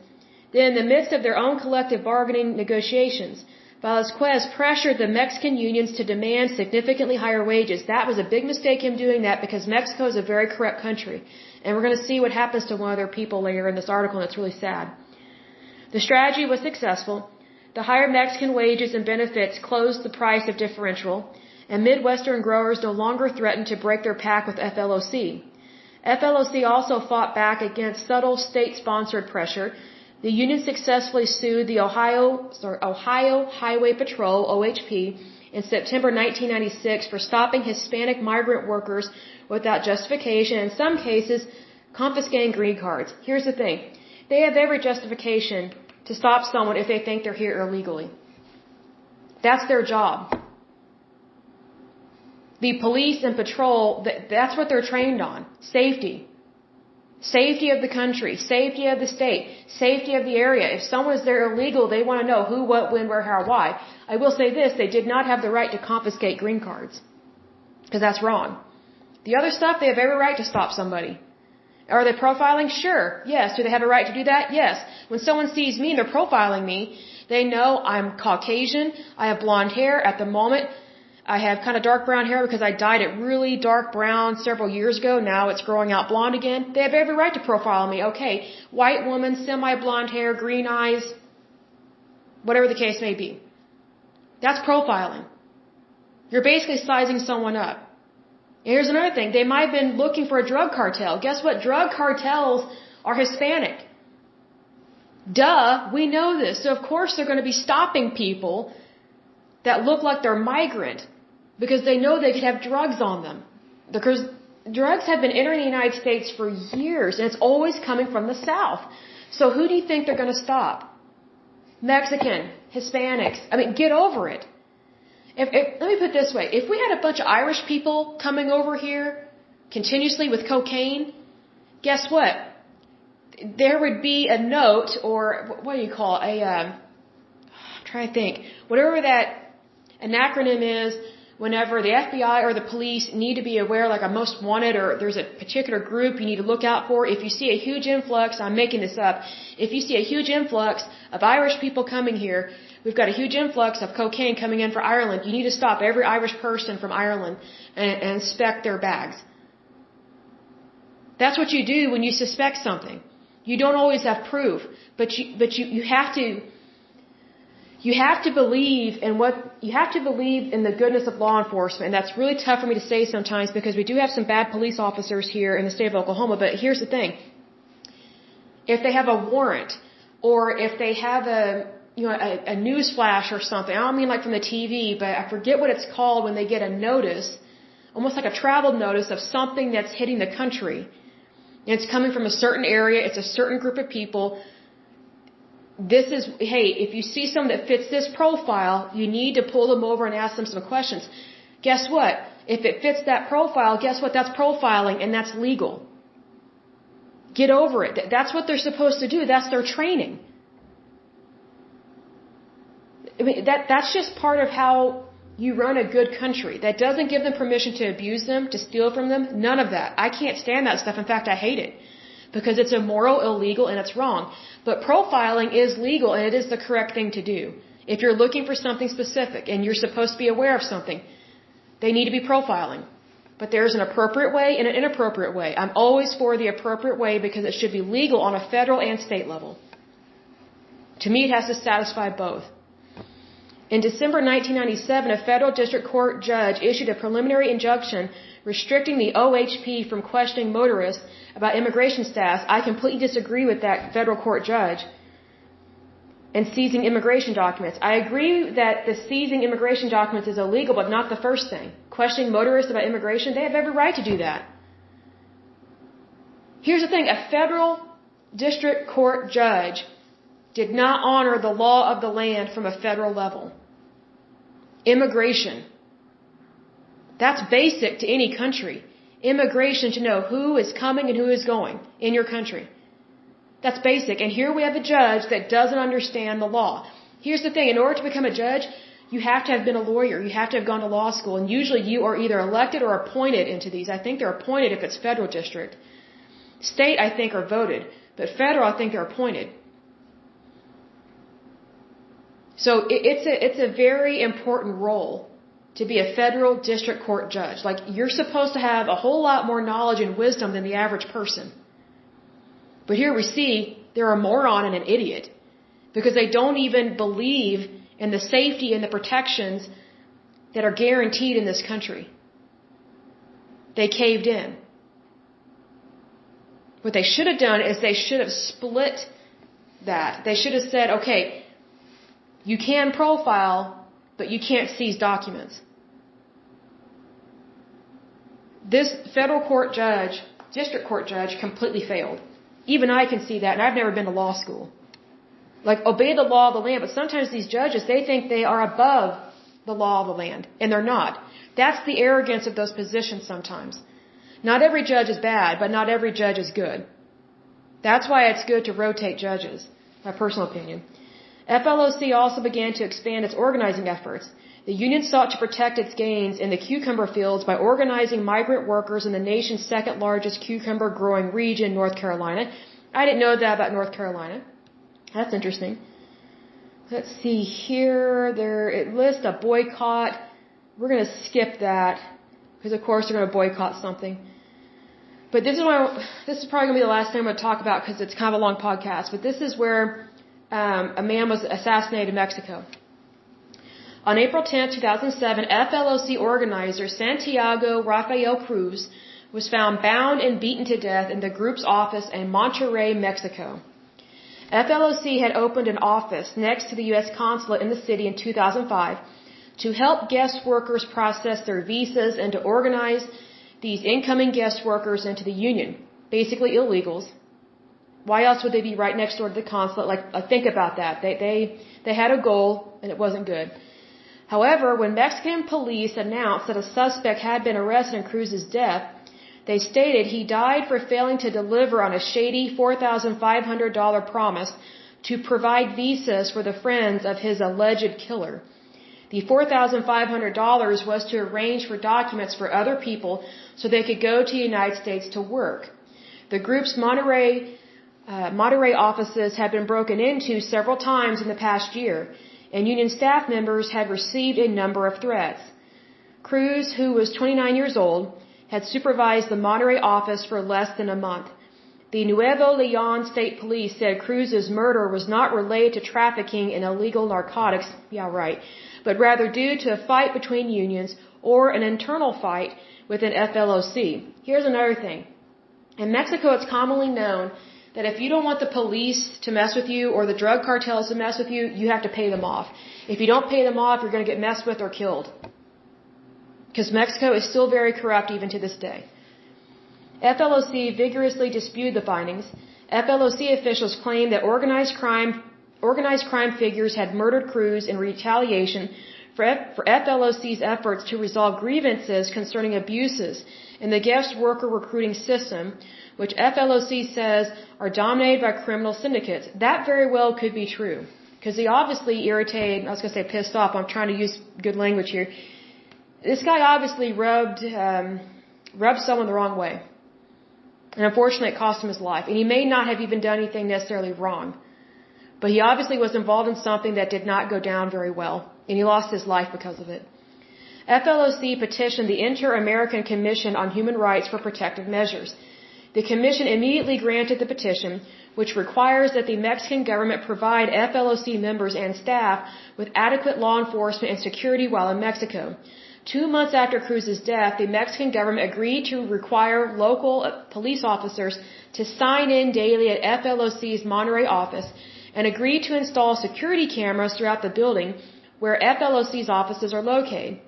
Then, in the midst of their own collective bargaining negotiations, Velasquez pressured the Mexican unions to demand significantly higher wages. That was a big mistake, him doing that, because Mexico is a very corrupt country. And we're going to see what happens to one of their people later in this article, and it's really sad. The strategy was successful. The higher Mexican wages and benefits closed the price of differential, and Midwestern growers no longer threatened to break their pact with FLOC. FLOC also fought back against subtle state-sponsored pressure. The union successfully sued the Ohio Highway Patrol, OHP, in September 1996 for stopping Hispanic migrant workers without justification, in some cases, confiscating green cards. Here's the thing. They have every justification to stop someone if they think they're here illegally. That's their job. The police and patrol, that's what they're trained on. Safety. Safety of the country. Safety of the state. Safety of the area. If someone is there illegal, they want to know who, what, when, where, how, why. I will say this, they did not have the right to confiscate green cards. Because that's wrong. The other stuff, they have every right to stop somebody. Are they profiling? Sure. Yes. Do they have a right to do that? Yes. When someone sees me and they're profiling me, they know I'm Caucasian, I have blonde hair at the moment, I have kind of dark brown hair because I dyed it really dark brown several years ago. Now it's growing out blonde again. They have every right to profile me. Okay, white woman, semi-blonde hair, green eyes, whatever the case may be. That's profiling. You're basically sizing someone up. And here's another thing. They might have been looking for a drug cartel. Guess what? Drug cartels are Hispanic. Duh, we know this. So of course they're going to be stopping people that look like they're migrant because they know they could have drugs on them. Because drugs have been entering the United States for years, and it's always coming from the South. So who do you think they're going to stop? Mexican, Hispanics. I mean, get over it. Let me put it this way. If we had a bunch of Irish people coming over here continuously with cocaine, guess what? There would be a note, or what do you call it? I'm trying to think. Whatever that an acronym is, whenever the FBI or the police need to be aware, like a most wanted, or there's a particular group you need to look out for. If you see a huge influx, I'm making this up, if you see a huge influx of Irish people coming here, we've got a huge influx of cocaine coming in for Ireland, you need to stop every Irish person from Ireland and inspect their bags. That's what you do when you suspect something. You don't always have proof, but you have to. You have to believe in the goodness of law enforcement, and that's really tough for me to say sometimes because we do have some bad police officers here in the state of Oklahoma, but here's the thing. If they have a warrant, or if they have a news flash or something, I don't mean like from the TV, but I forget what it's called when they get a notice, almost like a travel notice of something that's hitting the country. And it's coming from a certain area, it's a certain group of people. hey, if you see someone that fits this profile, you need to pull them over and ask them some questions. Guess what? If it fits that profile, guess what? That's profiling and that's legal. Get over it. That's what they're supposed to do. That's their training. I mean, that's just part of how you run a good country. That doesn't give them permission to abuse them, to steal from them. None of that. I can't stand that stuff. In fact, I hate it. Because it's immoral, illegal, and it's wrong. But profiling is legal and it is the correct thing to do. If you're looking for something specific and you're supposed to be aware of something, they need to be profiling. But there's an appropriate way and an inappropriate way. I'm always for the appropriate way because it should be legal on a federal and state level. To me, it has to satisfy both. In December 1997, a federal district court judge issued a preliminary injunction restricting the OHP from questioning motorists about immigration status. I completely disagree with that federal court judge. And seizing immigration documents. I agree that the seizing immigration documents is illegal, but not the first thing. Questioning motorists about immigration, they have every right to do that. Here's the thing, a federal district court judge did not honor the law of the land from a federal level. Immigration. That's basic to any country. Immigration, to know who is coming and who is going in your country. That's basic. And here we have a judge that doesn't understand the law. Here's the thing. In order to become a judge, you have to have been a lawyer. You have to have gone to law school. And usually you are either elected or appointed into these. I think they're appointed if it's federal district. State, I think, are voted. But federal, I think they're appointed. So it's a very important role to be a federal district court judge. Like, you're supposed to have a whole lot more knowledge and wisdom than the average person. But here we see they're a moron and an idiot because they don't even believe in the safety and the protections that are guaranteed in this country. They caved in. What they should have done is they should have split that. They should have said, okay, you can profile, but you can't seize documents. This federal court judge, district court judge, completely failed. Even I can see that, and I've never been to law school. Like, obey the law of the land, but sometimes these judges, they think they are above the law of the land, and they're not. That's the arrogance of those positions sometimes. Not every judge is bad, but not every judge is good. That's why it's good to rotate judges, my personal opinion. FLOC also began to expand its organizing efforts. The union sought to protect its gains in the cucumber fields by organizing migrant workers in the nation's second largest cucumber growing region, North Carolina. I didn't know that about North Carolina. That's interesting. Let's see here. It lists a boycott. We're going to skip that because, of course, they're going to boycott something. But this is probably going to be the last thing I'm going to talk about because it's kind of a long podcast. But this is where a man was assassinated in Mexico. On April 10, 2007, FLOC organizer Santiago Rafael Cruz was found bound and beaten to death in the group's office in Monterrey, Mexico. FLOC had opened an office next to the U.S. consulate in the city in 2005 to help guest workers process their visas and to organize these incoming guest workers into the union, basically illegals. Why else would they be right next door to the consulate? Like, think about that. They had a goal, and it wasn't good. However, when Mexican police announced that a suspect had been arrested in Cruz's death, they stated he died for failing to deliver on a shady $4,500 promise to provide visas for the friends of his alleged killer. The $4,500 was to arrange for documents for other people so they could go to the United States to work. The group's Monterrey offices had been broken into several times in the past year, and union staff members had received a number of threats. Cruz, who was 29 years old, had supervised the Monterrey office for less than a month. The Nuevo Leon State Police said Cruz's murder was not related to trafficking in illegal narcotics, yeah right, but rather due to a fight between unions or an internal fight within FLOC. Here's another thing. In Mexico, it's commonly known that if you don't want the police to mess with you or the drug cartels to mess with you, you have to pay them off. If you don't pay them off, you're going to get messed with or killed. Because Mexico is still very corrupt even to this day. FLOC vigorously disputed the findings. FLOC officials claimed that organized crime organized crime figures had murdered crews in retaliation for FLOC's efforts to resolve grievances concerning abuses in the guest worker recruiting system, which FLOC says are dominated by criminal syndicates. That very well could be true. Because he obviously irritated, I was going to say pissed off, I'm trying to use good language here. This guy obviously rubbed someone the wrong way. And unfortunately it cost him his life. And he may not have even done anything necessarily wrong. But he obviously was involved in something that did not go down very well. And he lost his life because of it. FLOC petitioned the Inter-American Commission on Human Rights for protective measures. The Commission immediately granted the petition, which requires that the Mexican government provide FLOC members and staff with adequate law enforcement and security while in Mexico. 2 months after Cruz's death, the Mexican government agreed to require local police officers to sign in daily at FLOC's Monterrey office and agreed to install security cameras throughout the building where FLOC's offices are located.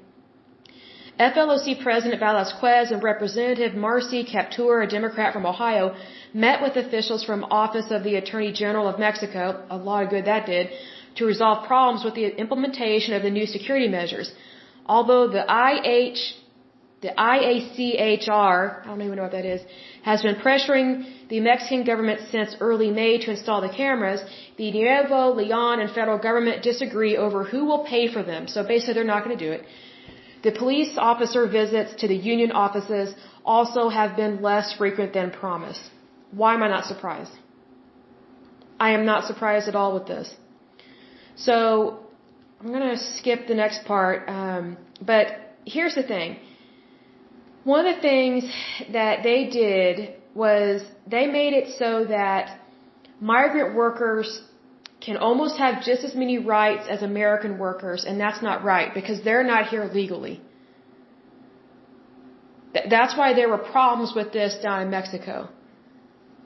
FLOC President Velasquez and Representative Marcy Kaptur, a Democrat from Ohio, met with officials from Office of the Attorney General of Mexico, a lot of good that did, to resolve problems with the implementation of the new security measures. Although the IACHR, I don't even know what that is, has been pressuring the Mexican government since early May to install the cameras, the Nuevo Leon and federal government disagree over who will pay for them. So basically they're not going to do it. The police officer visits to the union offices also have been less frequent than promised. Why am I not surprised? I am not surprised at all with this. So I'm going to skip the next part. But here's the thing. One of the things that they did was they made it so that migrant workers can almost have just as many rights as American workers, and that's not right because they're not here legally. That's why there were problems with this down in Mexico.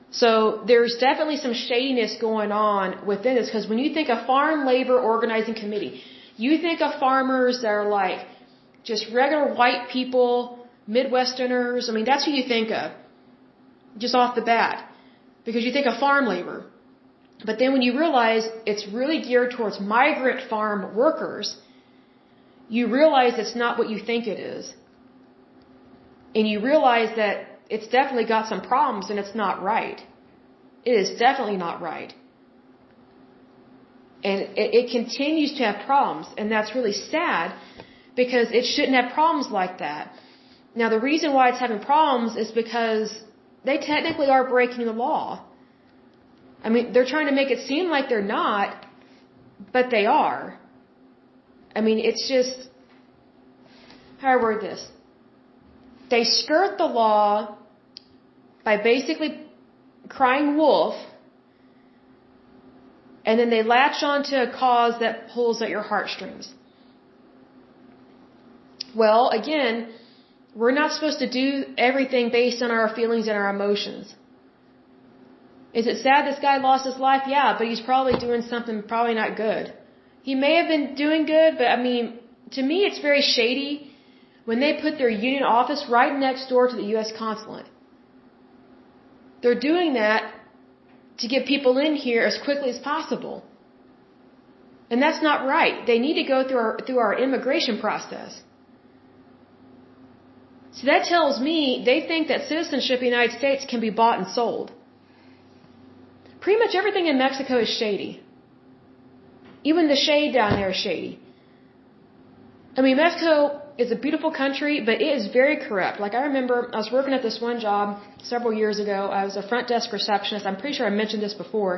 So there's definitely some shadiness going on within this, because when you think of Farm Labor Organizing Committee, you think of farmers that are like just regular white people, Midwesterners. I mean, that's who you think of just off the bat, because you think of farm labor. But then when you realize it's really geared towards migrant farm workers, you realize it's not what you think it is. And you realize that it's definitely got some problems and it's not right. It is definitely not right. And it continues to have problems, and that's really sad because it shouldn't have problems like that. Now, the reason why it's having problems is because they technically are breaking the law. I mean, they're trying to make it seem like they're not, but they are. I mean, it's just, how do I word this? They skirt the law by basically crying wolf, and then they latch on to a cause that pulls at your heartstrings. Well, again, we're not supposed to do everything based on our feelings and our emotions. Is it sad this guy lost his life? Yeah, but he's probably doing something probably not good. He may have been doing good, but I mean, to me it's very shady when they put their union office right next door to the U.S. consulate. They're doing that to get people in here as quickly as possible. And that's not right. They need to go through our immigration process. So that tells me they think that citizenship in the United States can be bought and sold. Pretty much everything in Mexico is shady. Even the shade down there is shady. I mean, Mexico is a beautiful country, but it is very corrupt. Like, I remember I was working at this one job several years ago. I was a front desk receptionist. I'm pretty sure I mentioned this before.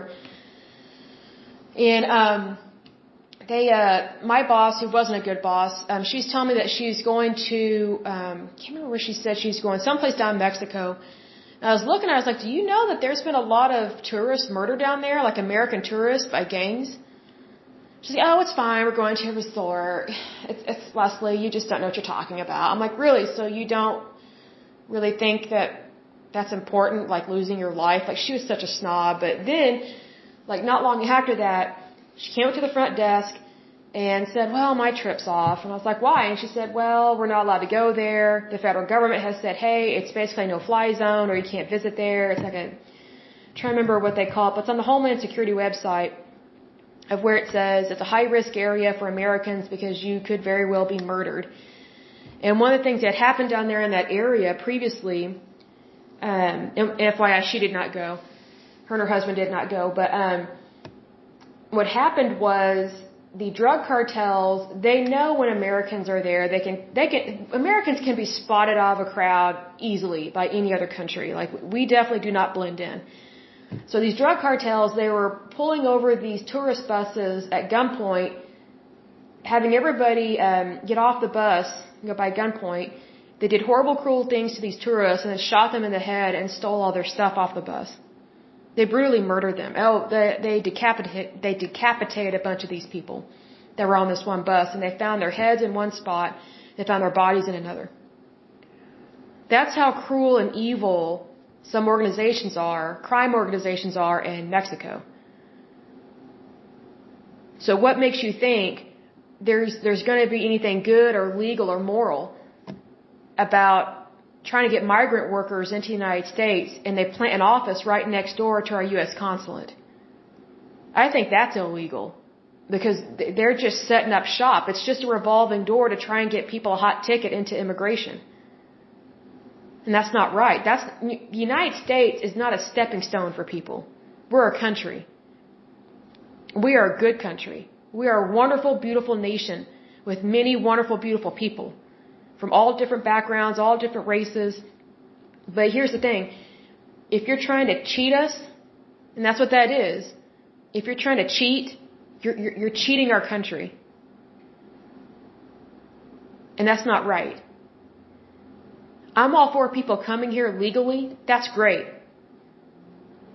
And my boss, who wasn't a good boss, she's telling me that she's going to, can't remember where she said she's going, someplace down in Mexico. And I was looking, I was like, do you know that there's been a lot of tourists murdered down there, like American tourists, by gangs? She's like, oh, it's fine, we're going to a resort. It's Lesley, you just don't know what you're talking about. I'm like, really? So you don't really think that that's important, like losing your life? Like, she was such a snob. But then, like, not long after that, she came up to the front desk and said, well, my trip's off. And I was like, why? And she said, well, we're not allowed to go there. The federal government has said, hey, it's basically a no-fly zone, or you can't visit there. It's like a, I'm trying to remember what they call it, but it's on the Homeland Security website. of where it says it's a high-risk area for Americans because you could very well be murdered. And one of the things that happened down there in that area previously, and FYI, she did not go. Her and her husband did not go. But what happened was the drug cartels, they know when Americans are there, Americans can be spotted out of a crowd easily by any other country. Like, we definitely do not blend in. So these drug cartels, they were pulling over these tourist buses at gunpoint, having everybody get off the bus, by gunpoint. They did horrible, cruel things to these tourists and then shot them in the head and stole all their stuff off the bus. They brutally murdered them. They decapitated a bunch of these people that were on this one bus, and they found their heads in one spot, they found their bodies in another. That's how cruel and evil some organizations are, crime organizations are in Mexico. So what makes you think there's going to be anything good or legal or moral about trying to get migrant workers into the United States, and they plant an office right next door to our U.S. consulate? I think that's illegal because they're just setting up shop. It's just a revolving door to try and get people a hot ticket into immigration. And that's not right. The United States is not a stepping stone for people. We're a country. We are a good country. We are a wonderful, beautiful nation with many wonderful, beautiful people from all different backgrounds, all different races. But here's the thing. If you're trying to cheat us, and that's what that is, if you're trying to cheat, you're cheating our country. And that's not right. I'm all for people coming here legally. That's great.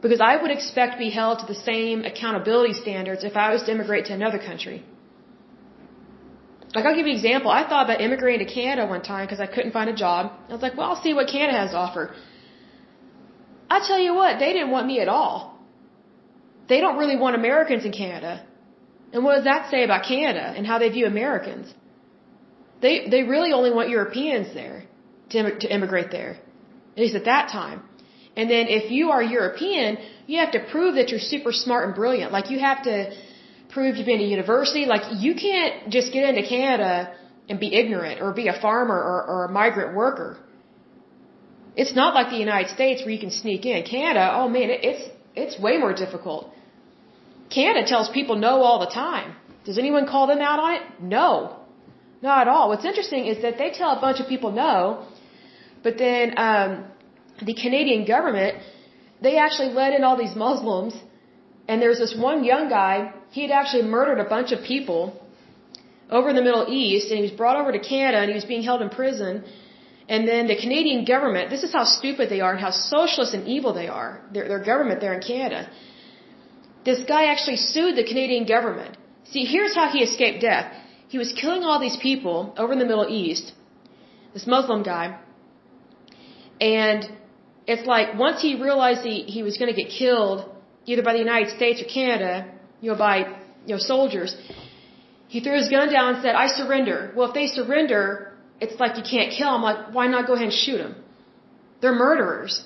Because I would expect to be held to the same accountability standards if I was to immigrate to another country. Like, I'll give you an example. I thought about immigrating to Canada one time because I couldn't find a job. I was like, well, I'll see what Canada has to offer. I tell you what, they didn't want me at all. They don't really want Americans in Canada. And what does that say about Canada and how they view Americans? They really only want Europeans there to immigrate there, at least at that time. And then if you are European, you have to prove that you're super smart and brilliant. Like, you have to prove you've been to university. Like, you can't just get into Canada and be ignorant or be a farmer or a migrant worker. It's not like the United States where you can sneak in. Canada, oh man, it's way more difficult. Canada tells people no all the time. Does anyone call them out on it? No. Not at all. What's interesting is that they tell a bunch of people no, but then the Canadian government, they actually let in all these Muslims, and there's this one young guy, he had actually murdered a bunch of people over in the Middle East, and he was brought over to Canada, and he was being held in prison, and then the Canadian government, this is how stupid they are and how socialist and evil they are, their government there in Canada. This guy actually sued the Canadian government. See, here's how he escaped death. He was killing all these people over in the Middle East, this Muslim guy, and it's like once he realized he was going to get killed either by the United States or Canada, by soldiers, he threw his gun down and said, I surrender. Well, if they surrender, it's like you can't kill them. Like, why not go ahead and shoot them? They're murderers.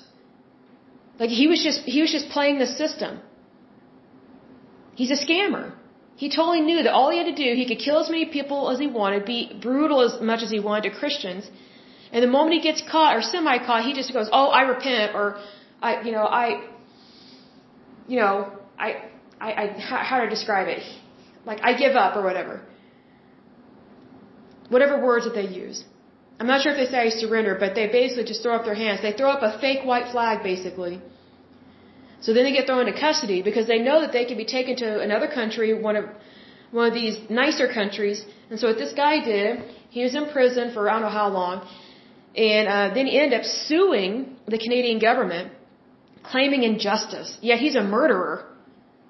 Like, he was just playing the system. He's a scammer. He totally knew that all he had to do, he could kill as many people as he wanted, be brutal as much as he wanted to Christians. And the moment he gets caught or semi-caught, he just goes, oh, I repent, or how to describe it? Like, I give up or whatever. Whatever words that they use. I'm not sure if they say I surrender, but they basically just throw up their hands. They throw up a fake white flag, basically. So then they get thrown into custody because they know that they can be taken to another country, one of these nicer countries. And so what this guy did, he was in prison for I don't know how long, and then he ended up suing the Canadian government, claiming injustice. Yet he's a murderer,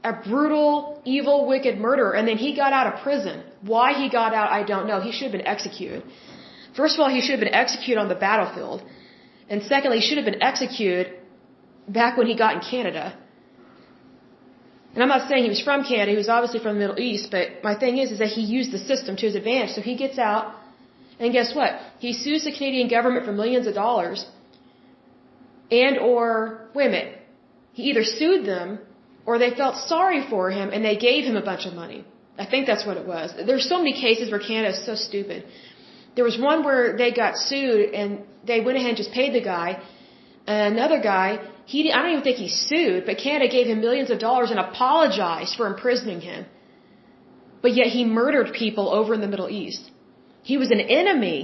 a brutal, evil, wicked murderer, and then he got out of prison. Why he got out, I don't know. He should have been executed. First of all, he should have been executed on the battlefield. And secondly, he should have been executed back when he got in Canada. And I'm not saying he was from Canada, he was obviously from the Middle East, but my thing is that he used the system to his advantage. So he gets out, and guess what? He sues the Canadian government for millions of dollars, wait a minute, he either sued them, or they felt sorry for him and they gave him a bunch of money. I think that's what it was. There's so many cases where Canada is so stupid. There was one where they got sued and they went ahead and just paid the guy. And another guy, I don't even think he sued, but Canada gave him millions of dollars and apologized for imprisoning him. But yet he murdered people over in the Middle East. He was an enemy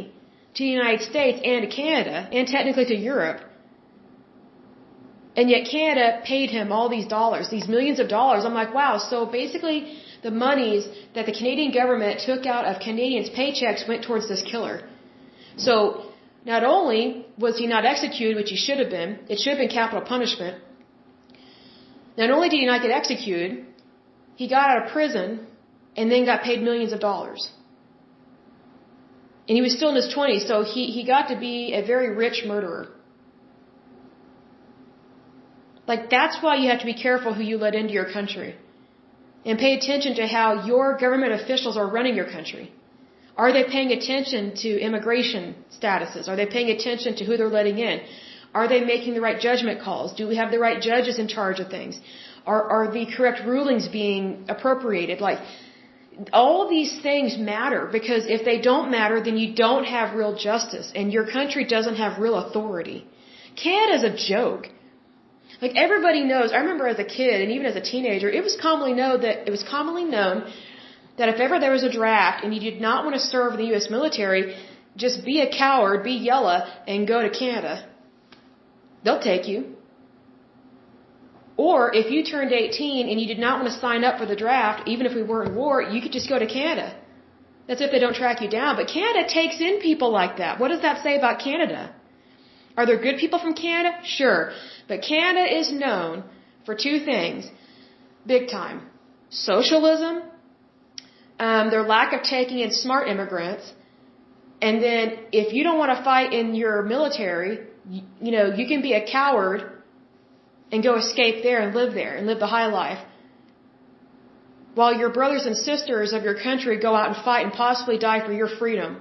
to the United States and to Canada, and technically to Europe. And yet Canada paid him all these dollars, these millions of dollars. I'm like, wow, so basically the monies that the Canadian government took out of Canadians' paychecks went towards this killer. So not only was he not executed, which he should have been, it should have been capital punishment. Not only did he not get executed, he got out of prison and then got paid millions of dollars. And he was still in his 20s, so he got to be a very rich murderer. Like, that's why you have to be careful who you let into your country. And pay attention to how your government officials are running your country. Are they paying attention to immigration statuses? Are they paying attention to who they're letting in? Are they making the right judgment calls? Do we have the right judges in charge of things? Are the correct rulings being appropriated? Like, all of these things matter, because if they don't matter, then you don't have real justice and your country doesn't have real authority. Canada's a joke. Like, everybody knows. I remember as a kid and even as a teenager, it was commonly known that if ever there was a draft and you did not want to serve in the U.S. military, just be a coward, be yellow, and go to Canada. They'll take you. Or if you turned 18 and you did not want to sign up for the draft, even if we were in war, you could just go to Canada. That's if they don't track you down. But Canada takes in people like that. What does that say about Canada? Are there good people from Canada? Sure. But Canada is known for two things, big time. Socialism, their lack of taking in smart immigrants, and then if you don't want to fight in your military, you can be a coward and go escape there and live the high life, while your brothers and sisters of your country go out and fight and possibly die for your freedom.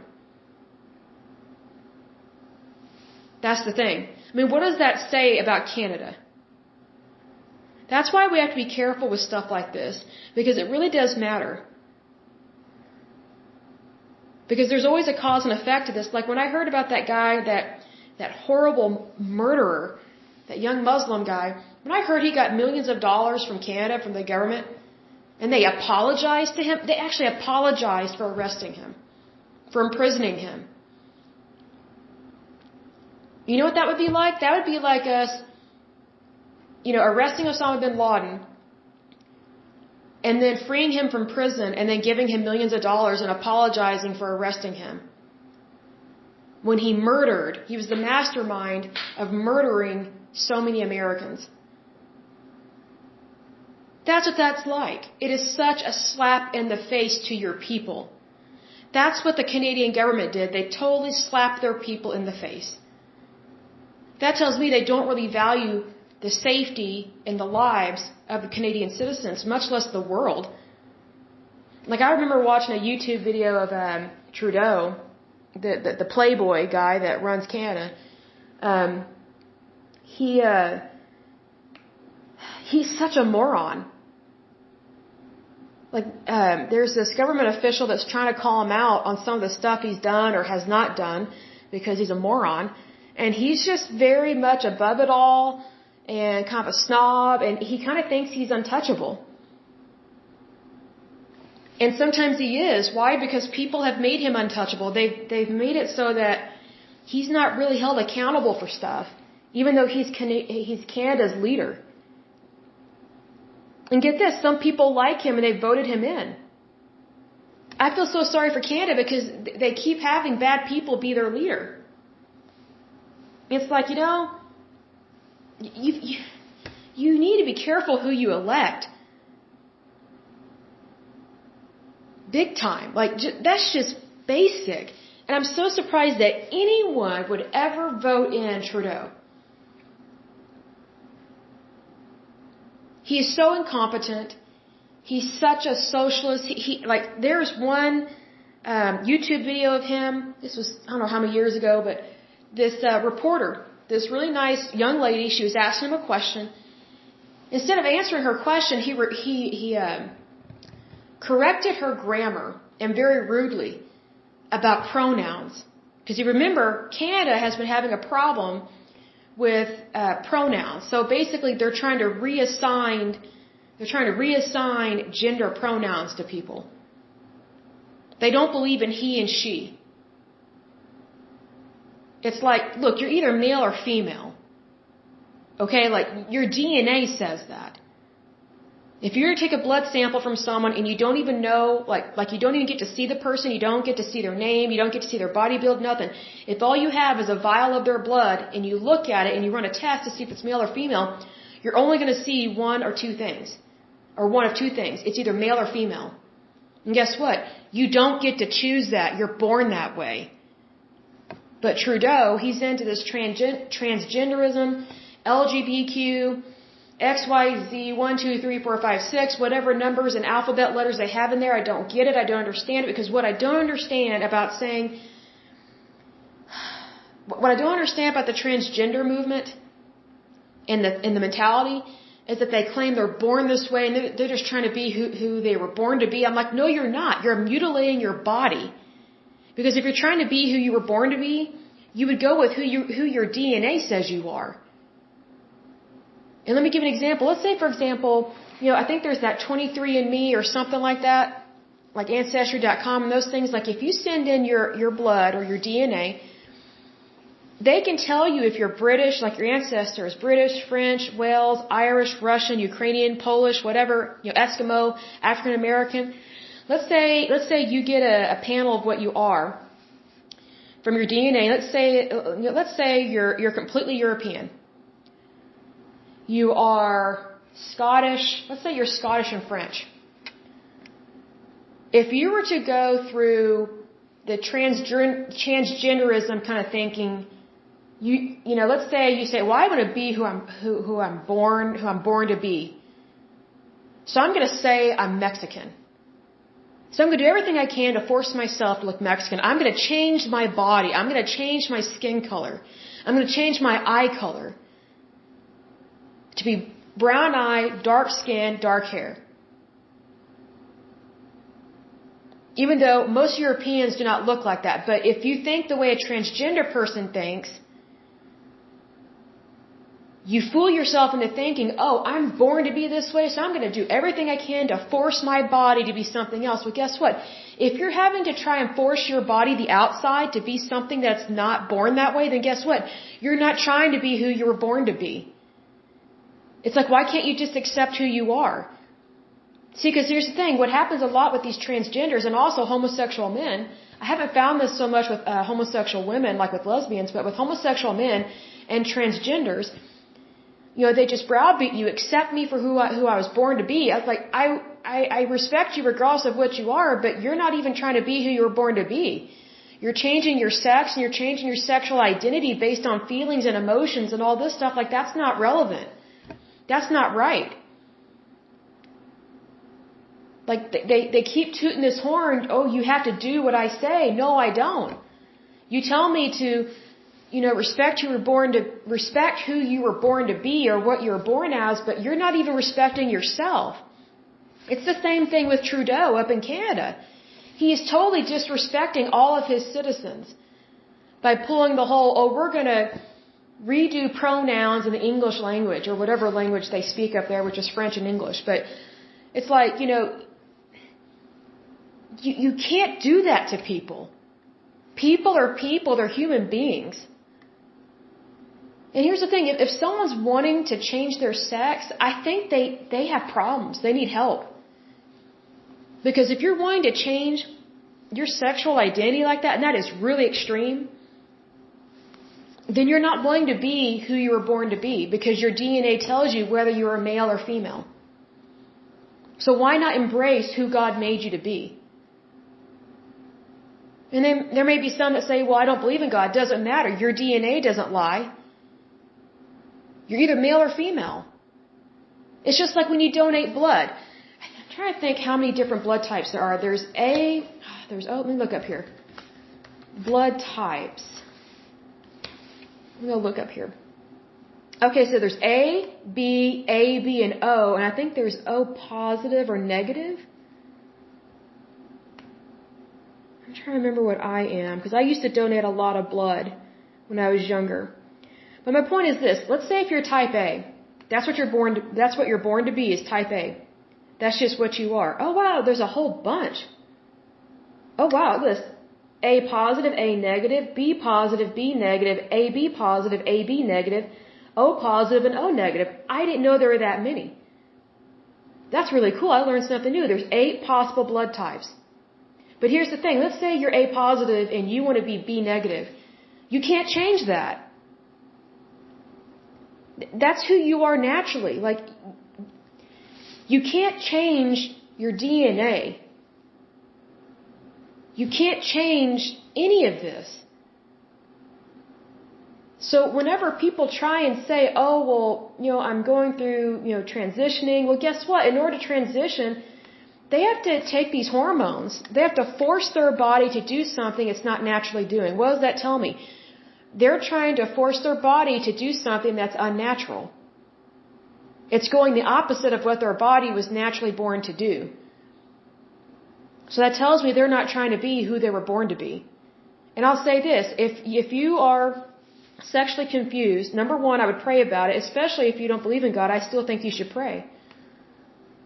That's the thing. I mean, what does that say about Canada? That's why we have to be careful with stuff like this, because it really does matter. Because there's always a cause and effect to this. Like when I heard about that guy, that horrible murderer, that young Muslim guy, when I heard he got millions of dollars from Canada, from the government, and they apologized to him, they actually apologized for arresting him, for imprisoning him. You know what that would be like? That would be like us, arresting Osama bin Laden and then freeing him from prison and then giving him millions of dollars and apologizing for arresting him. When he was the mastermind of murdering so many Americans. That's what that's like. It is such a slap in the face to your people. That's what the Canadian government did. They totally slapped their people in the face. That tells me they don't really value the safety and the lives of the Canadian citizens, much less the world. Like, I remember watching a YouTube video of Trudeau, the Playboy guy that runs Canada. He's such a moron. Like, there's this government official that's trying to call him out on some of the stuff he's done or has not done because he's a moron. And he's just very much above it all and kind of a snob, and he kind of thinks he's untouchable. And sometimes he is. Why? Because people have made him untouchable. They've made it so that he's not really held accountable for stuff, even though he's Canada's leader. And get this, some people like him and they voted him in. I feel so sorry for Canada because they keep having bad people be their leader. It's like, you need to be careful who you elect. Big time. Like, that's just basic. And I'm so surprised that anyone would ever vote in Trudeau. He is so incompetent. He's such a socialist. There's one YouTube video of him. This was, I don't know how many years ago, but this reporter, this really nice young lady, she was asking him a question, instead of answering her question, he corrected her grammar and very rudely about pronouns. Because you remember, Canada has been having a problem with pronouns. So basically, they're trying to reassign gender pronouns to people. They don't believe in he and she. It's like, look, you're either male or female. Okay, like your DNA says that. If you were to take a blood sample from someone and you don't even know, like you don't even get to see the person, you don't get to see their name, you don't get to see their body build, nothing. If all you have is a vial of their blood and you look at it and you run a test to see if it's male or female, you're only going to see one of two things. It's either male or female. And guess what? You don't get to choose that. You're born that way. But Trudeau, he's into this transgenderism, LGBTQ, XYZ, 1, 2, 3, 4, 5, 6, whatever numbers and alphabet letters they have in there. I don't get it. I don't understand it. Because what I don't understand about the transgender movement and the mentality is that they claim they're born this way and they're just trying to be who they were born to be. I'm like, no, you're not. You're mutilating your body. Because if you're trying to be who you were born to be, you would go with who your DNA says you are. And let me give an example. Let's say, for example, I think there's that 23andMe or something like that, like Ancestry.com and those things. Like if you send in your blood or your DNA, they can tell you if you're British, like your ancestor is British, French, Wales, Irish, Russian, Ukrainian, Polish, whatever, Eskimo, African American. Let's say you get a panel of what you are from your DNA. Let's say you're completely European. You are Scottish. Let's say you're Scottish and French. If you were to go through the transgenderism kind of thinking, let's say you say, well, I want to be who I'm born to be. So I'm going to say I'm Mexican. So I'm going to do everything I can to force myself to look Mexican. I'm going to change my body. I'm going to change my skin color. I'm going to change my eye color to be brown eye, dark skin, dark hair. Even though most Europeans do not look like that. But if you think the way a transgender person thinks, you fool yourself into thinking, oh, I'm born to be this way, so I'm going to do everything I can to force my body to be something else. Well, guess what? If you're having to try and force your body, the outside, to be something that's not born that way, then guess what? You're not trying to be who you were born to be. It's like, why can't you just accept who you are? See, because here's the thing. What happens a lot with these transgenders and also homosexual men, I haven't found this so much with homosexual women like with lesbians, but with homosexual men and transgenders, they just browbeat you, accept me for who I was born to be. I was like, I respect you regardless of what you are, but you're not even trying to be who you were born to be. You're changing your sex and you're changing your sexual identity based on feelings and emotions and all this stuff. Like, that's not relevant. That's not right. Like, they keep tooting this horn, oh, you have to do what I say. No, I don't. You tell me to, respect who you were born to be or what you were born as, but you're not even respecting yourself. It's the same thing with Trudeau up in Canada. He is totally disrespecting all of his citizens by pulling the whole, oh, we're going to redo pronouns in the English language or whatever language they speak up there, which is French and English. But it's like, you can't do that to people. People are people, they're human beings. And here's the thing, if someone's wanting to change their sex, I think they have problems. They need help. Because if you're wanting to change your sexual identity like that, and that is really extreme, then you're not willing to be who you were born to be because your DNA tells you whether you're a male or female. So why not embrace who God made you to be? And then there may be some that say, well, I don't believe in God. It doesn't matter. Your DNA doesn't lie. You're either male or female. It's just like when you donate blood. I'm trying to think how many different blood types there are. Let me look up here. Blood types. I'm going to look up here. Okay, so there's A, B, and O, and I think there's O positive or negative. I'm trying to remember what I am, because I used to donate a lot of blood when I was younger. But my point is this: let's say if you're type A, that's what you're born to be, is type A. That's just what you are. Oh wow, there's a whole bunch. Oh wow, this A positive, A negative, B positive, B negative, AB positive, AB negative, O positive, and O negative. I didn't know there were that many. That's really cool. I learned something new. There's 8 possible blood types. But here's the thing. Let's say you're A positive and you want to be B negative. You can't change that. That's who you are naturally. Like, you can't change your DNA. You can't change any of this. So whenever people try and say, oh, well, I'm going through, transitioning. Well, guess what? In order to transition, they have to take these hormones. They have to force their body to do something it's not naturally doing. What does that tell me? They're trying to force their body to do something that's unnatural. It's going the opposite of what their body was naturally born to do. So that tells me they're not trying to be who they were born to be. And I'll say this, if you are sexually confused, number one, I would pray about it, especially if you don't believe in God. I still think you should pray,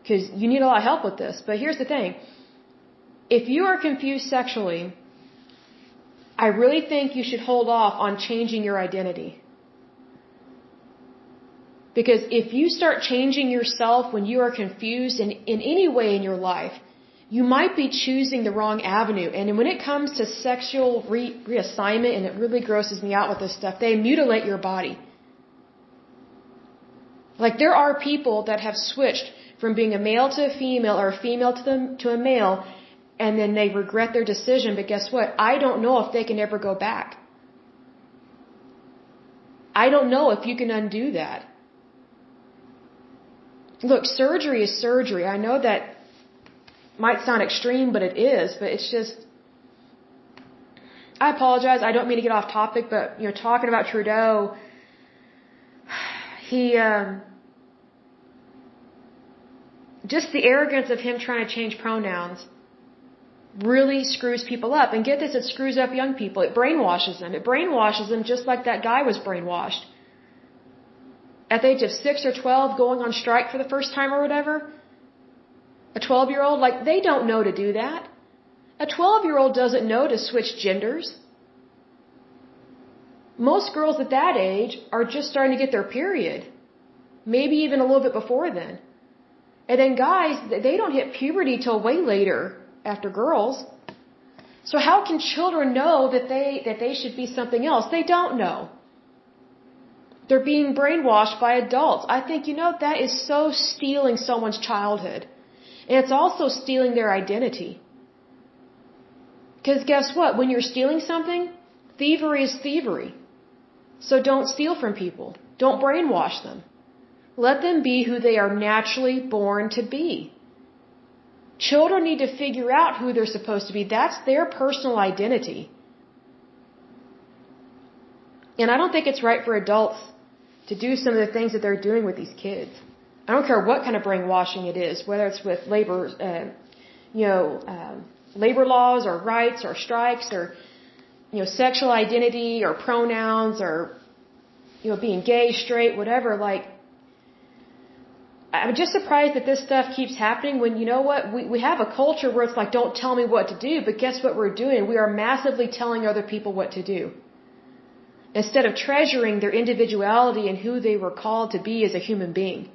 because you need a lot of help with this. But here's the thing. If you are confused sexually, I really think you should hold off on changing your identity. Because if you start changing yourself when you are confused in any way in your life, you might be choosing the wrong avenue. And when it comes to sexual reassignment, and it really grosses me out with this stuff, they mutilate your body. Like, there are people that have switched from being a male to a female, or a female to a male, and then they regret their decision. But guess what? I don't know if they can ever go back. I don't know if you can undo that. Look, surgery is surgery. I know that might sound extreme, but it is. But it's just, I apologize. I don't mean to get off topic, but, talking about Trudeau, just the arrogance of him trying to change pronouns really screws people up. And get this, it screws up young people. It brainwashes them. It brainwashes them just like that guy was brainwashed. At the age of 6 or 12, going on strike for the first time or whatever, a 12-year-old, like, they don't know to do that. A 12-year-old doesn't know to switch genders. Most girls at that age are just starting to get their period. Maybe even a little bit before then. And then guys, they don't hit puberty till way later after girls. So how can children know that they should be something else? They don't know. They're being brainwashed by adults. I think, that is so stealing someone's childhood. And it's also stealing their identity. Because guess what? When you're stealing something, thievery is thievery. So don't steal from people. Don't brainwash them. Let them be who they are naturally born to be. Children need to figure out who they're supposed to be. That's their personal identity. And I don't think it's right for adults to do some of the things that they're doing with these kids. I don't care what kind of brainwashing it is, whether it's with labor laws or rights or strikes or, sexual identity or pronouns or, being gay, straight, whatever. Like, I'm just surprised that this stuff keeps happening when, we have a culture where it's like, don't tell me what to do. But guess what we're doing? We are massively telling other people what to do, instead of treasuring their individuality and who they were called to be as a human being.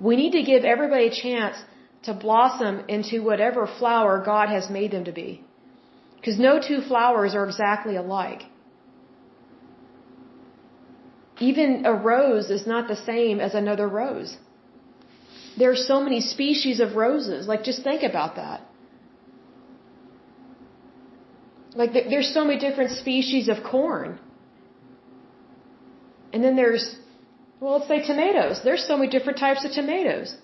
We need to give everybody a chance to blossom into whatever flower God has made them to be. Because no two flowers are exactly alike. Even a rose is not the same as another rose. There are so many species of roses. Like, just think about that. Like, there's so many different species of corn. And then there's, let's say tomatoes. There's so many different types of tomatoes.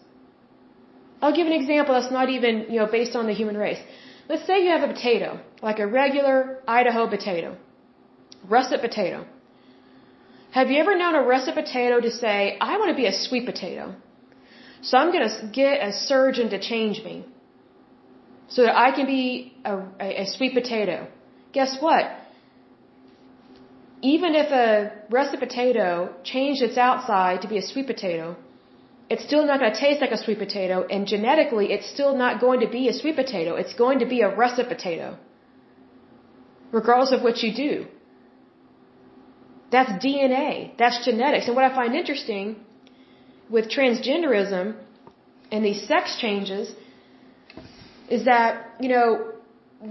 I'll give an example that's not even, based on the human race. Let's say you have a potato, like a regular Idaho potato, russet potato. Have you ever known a russet potato to say, I want to be a sweet potato, so I'm going to get a surgeon to change me so that I can be a sweet potato? Guess what? Even if a russet potato changed its outside to be a sweet potato, it's still not going to taste like a sweet potato, and genetically, it's still not going to be a sweet potato. It's going to be a russet potato, regardless of what you do. That's DNA. That's genetics. And what I find interesting with transgenderism and these sex changes is that,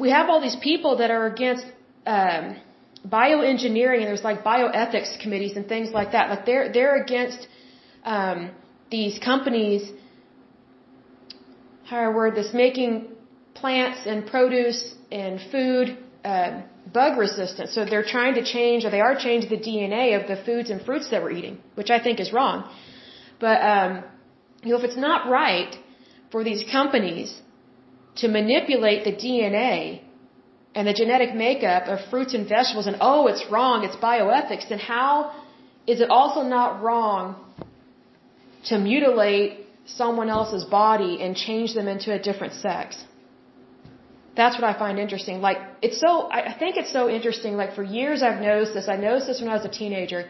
we have all these people that are against bioengineering, and there's like bioethics committees and things like that. Like they're against these companies, how do I word this, making plants and produce and food bug resistant. So they're trying to change, or they are changing the DNA of the foods and fruits that we're eating, which I think is wrong. But, if it's not right for these companies to manipulate the DNA and the genetic makeup of fruits and vegetables, and it's wrong, it's bioethics, then how is it also not wrong to mutilate someone else's body and change them into a different sex? That's what I find interesting. Like, I think it's so interesting. Like, for years I've noticed this. I noticed this when I was a teenager.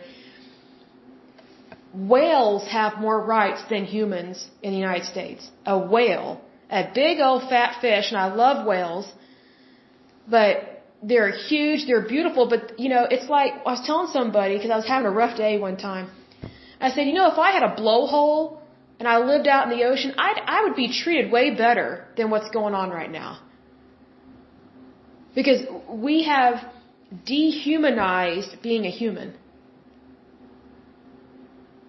Whales have more rights than humans in the United States. A whale. A big old fat fish, and I love whales. But they're huge, they're beautiful, but, it's like, I was telling somebody, because I was having a rough day one time. I said, if I had a blowhole and I lived out in the ocean, I would be treated way better than what's going on right now. Because we have dehumanized being a human.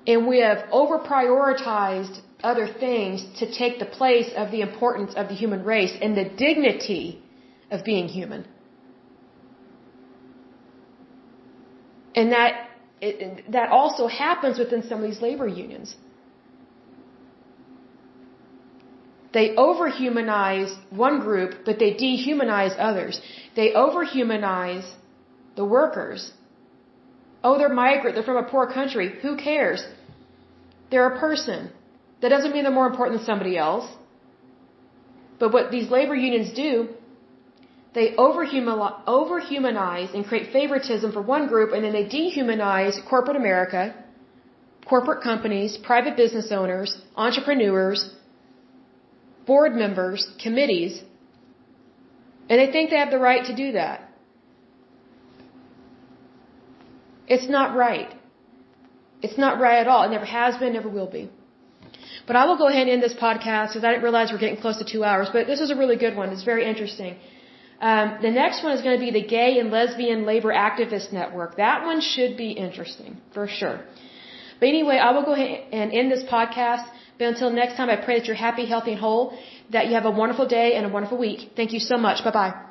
And we have over-prioritized other things to take the place of the importance of the human race and the dignity of being human. And that also happens within some of these labor unions. They overhumanize one group, but they dehumanize others. They overhumanize the workers. They're migrant, they're from a poor country. Who cares? They're a person. That doesn't mean they're more important than somebody else. But what these labor unions do, they overhumanize and create favoritism for one group, and then they dehumanize corporate America, corporate companies, private business owners, entrepreneurs, board members, committees, and they think they have the right to do that. It's not right. It's not right at all. It never has been, never will be. But I will go ahead and end this podcast because I didn't realize we're getting close to 2 hours, but this was a really good one. It's very interesting. The next one is going to be the Gay and Lesbian Labor Activist Network. That one should be interesting, for sure. But anyway, I will go ahead and end this podcast. But until next time, I pray that you're happy, healthy, and whole, that you have a wonderful day and a wonderful week. Thank you so much. Bye-bye.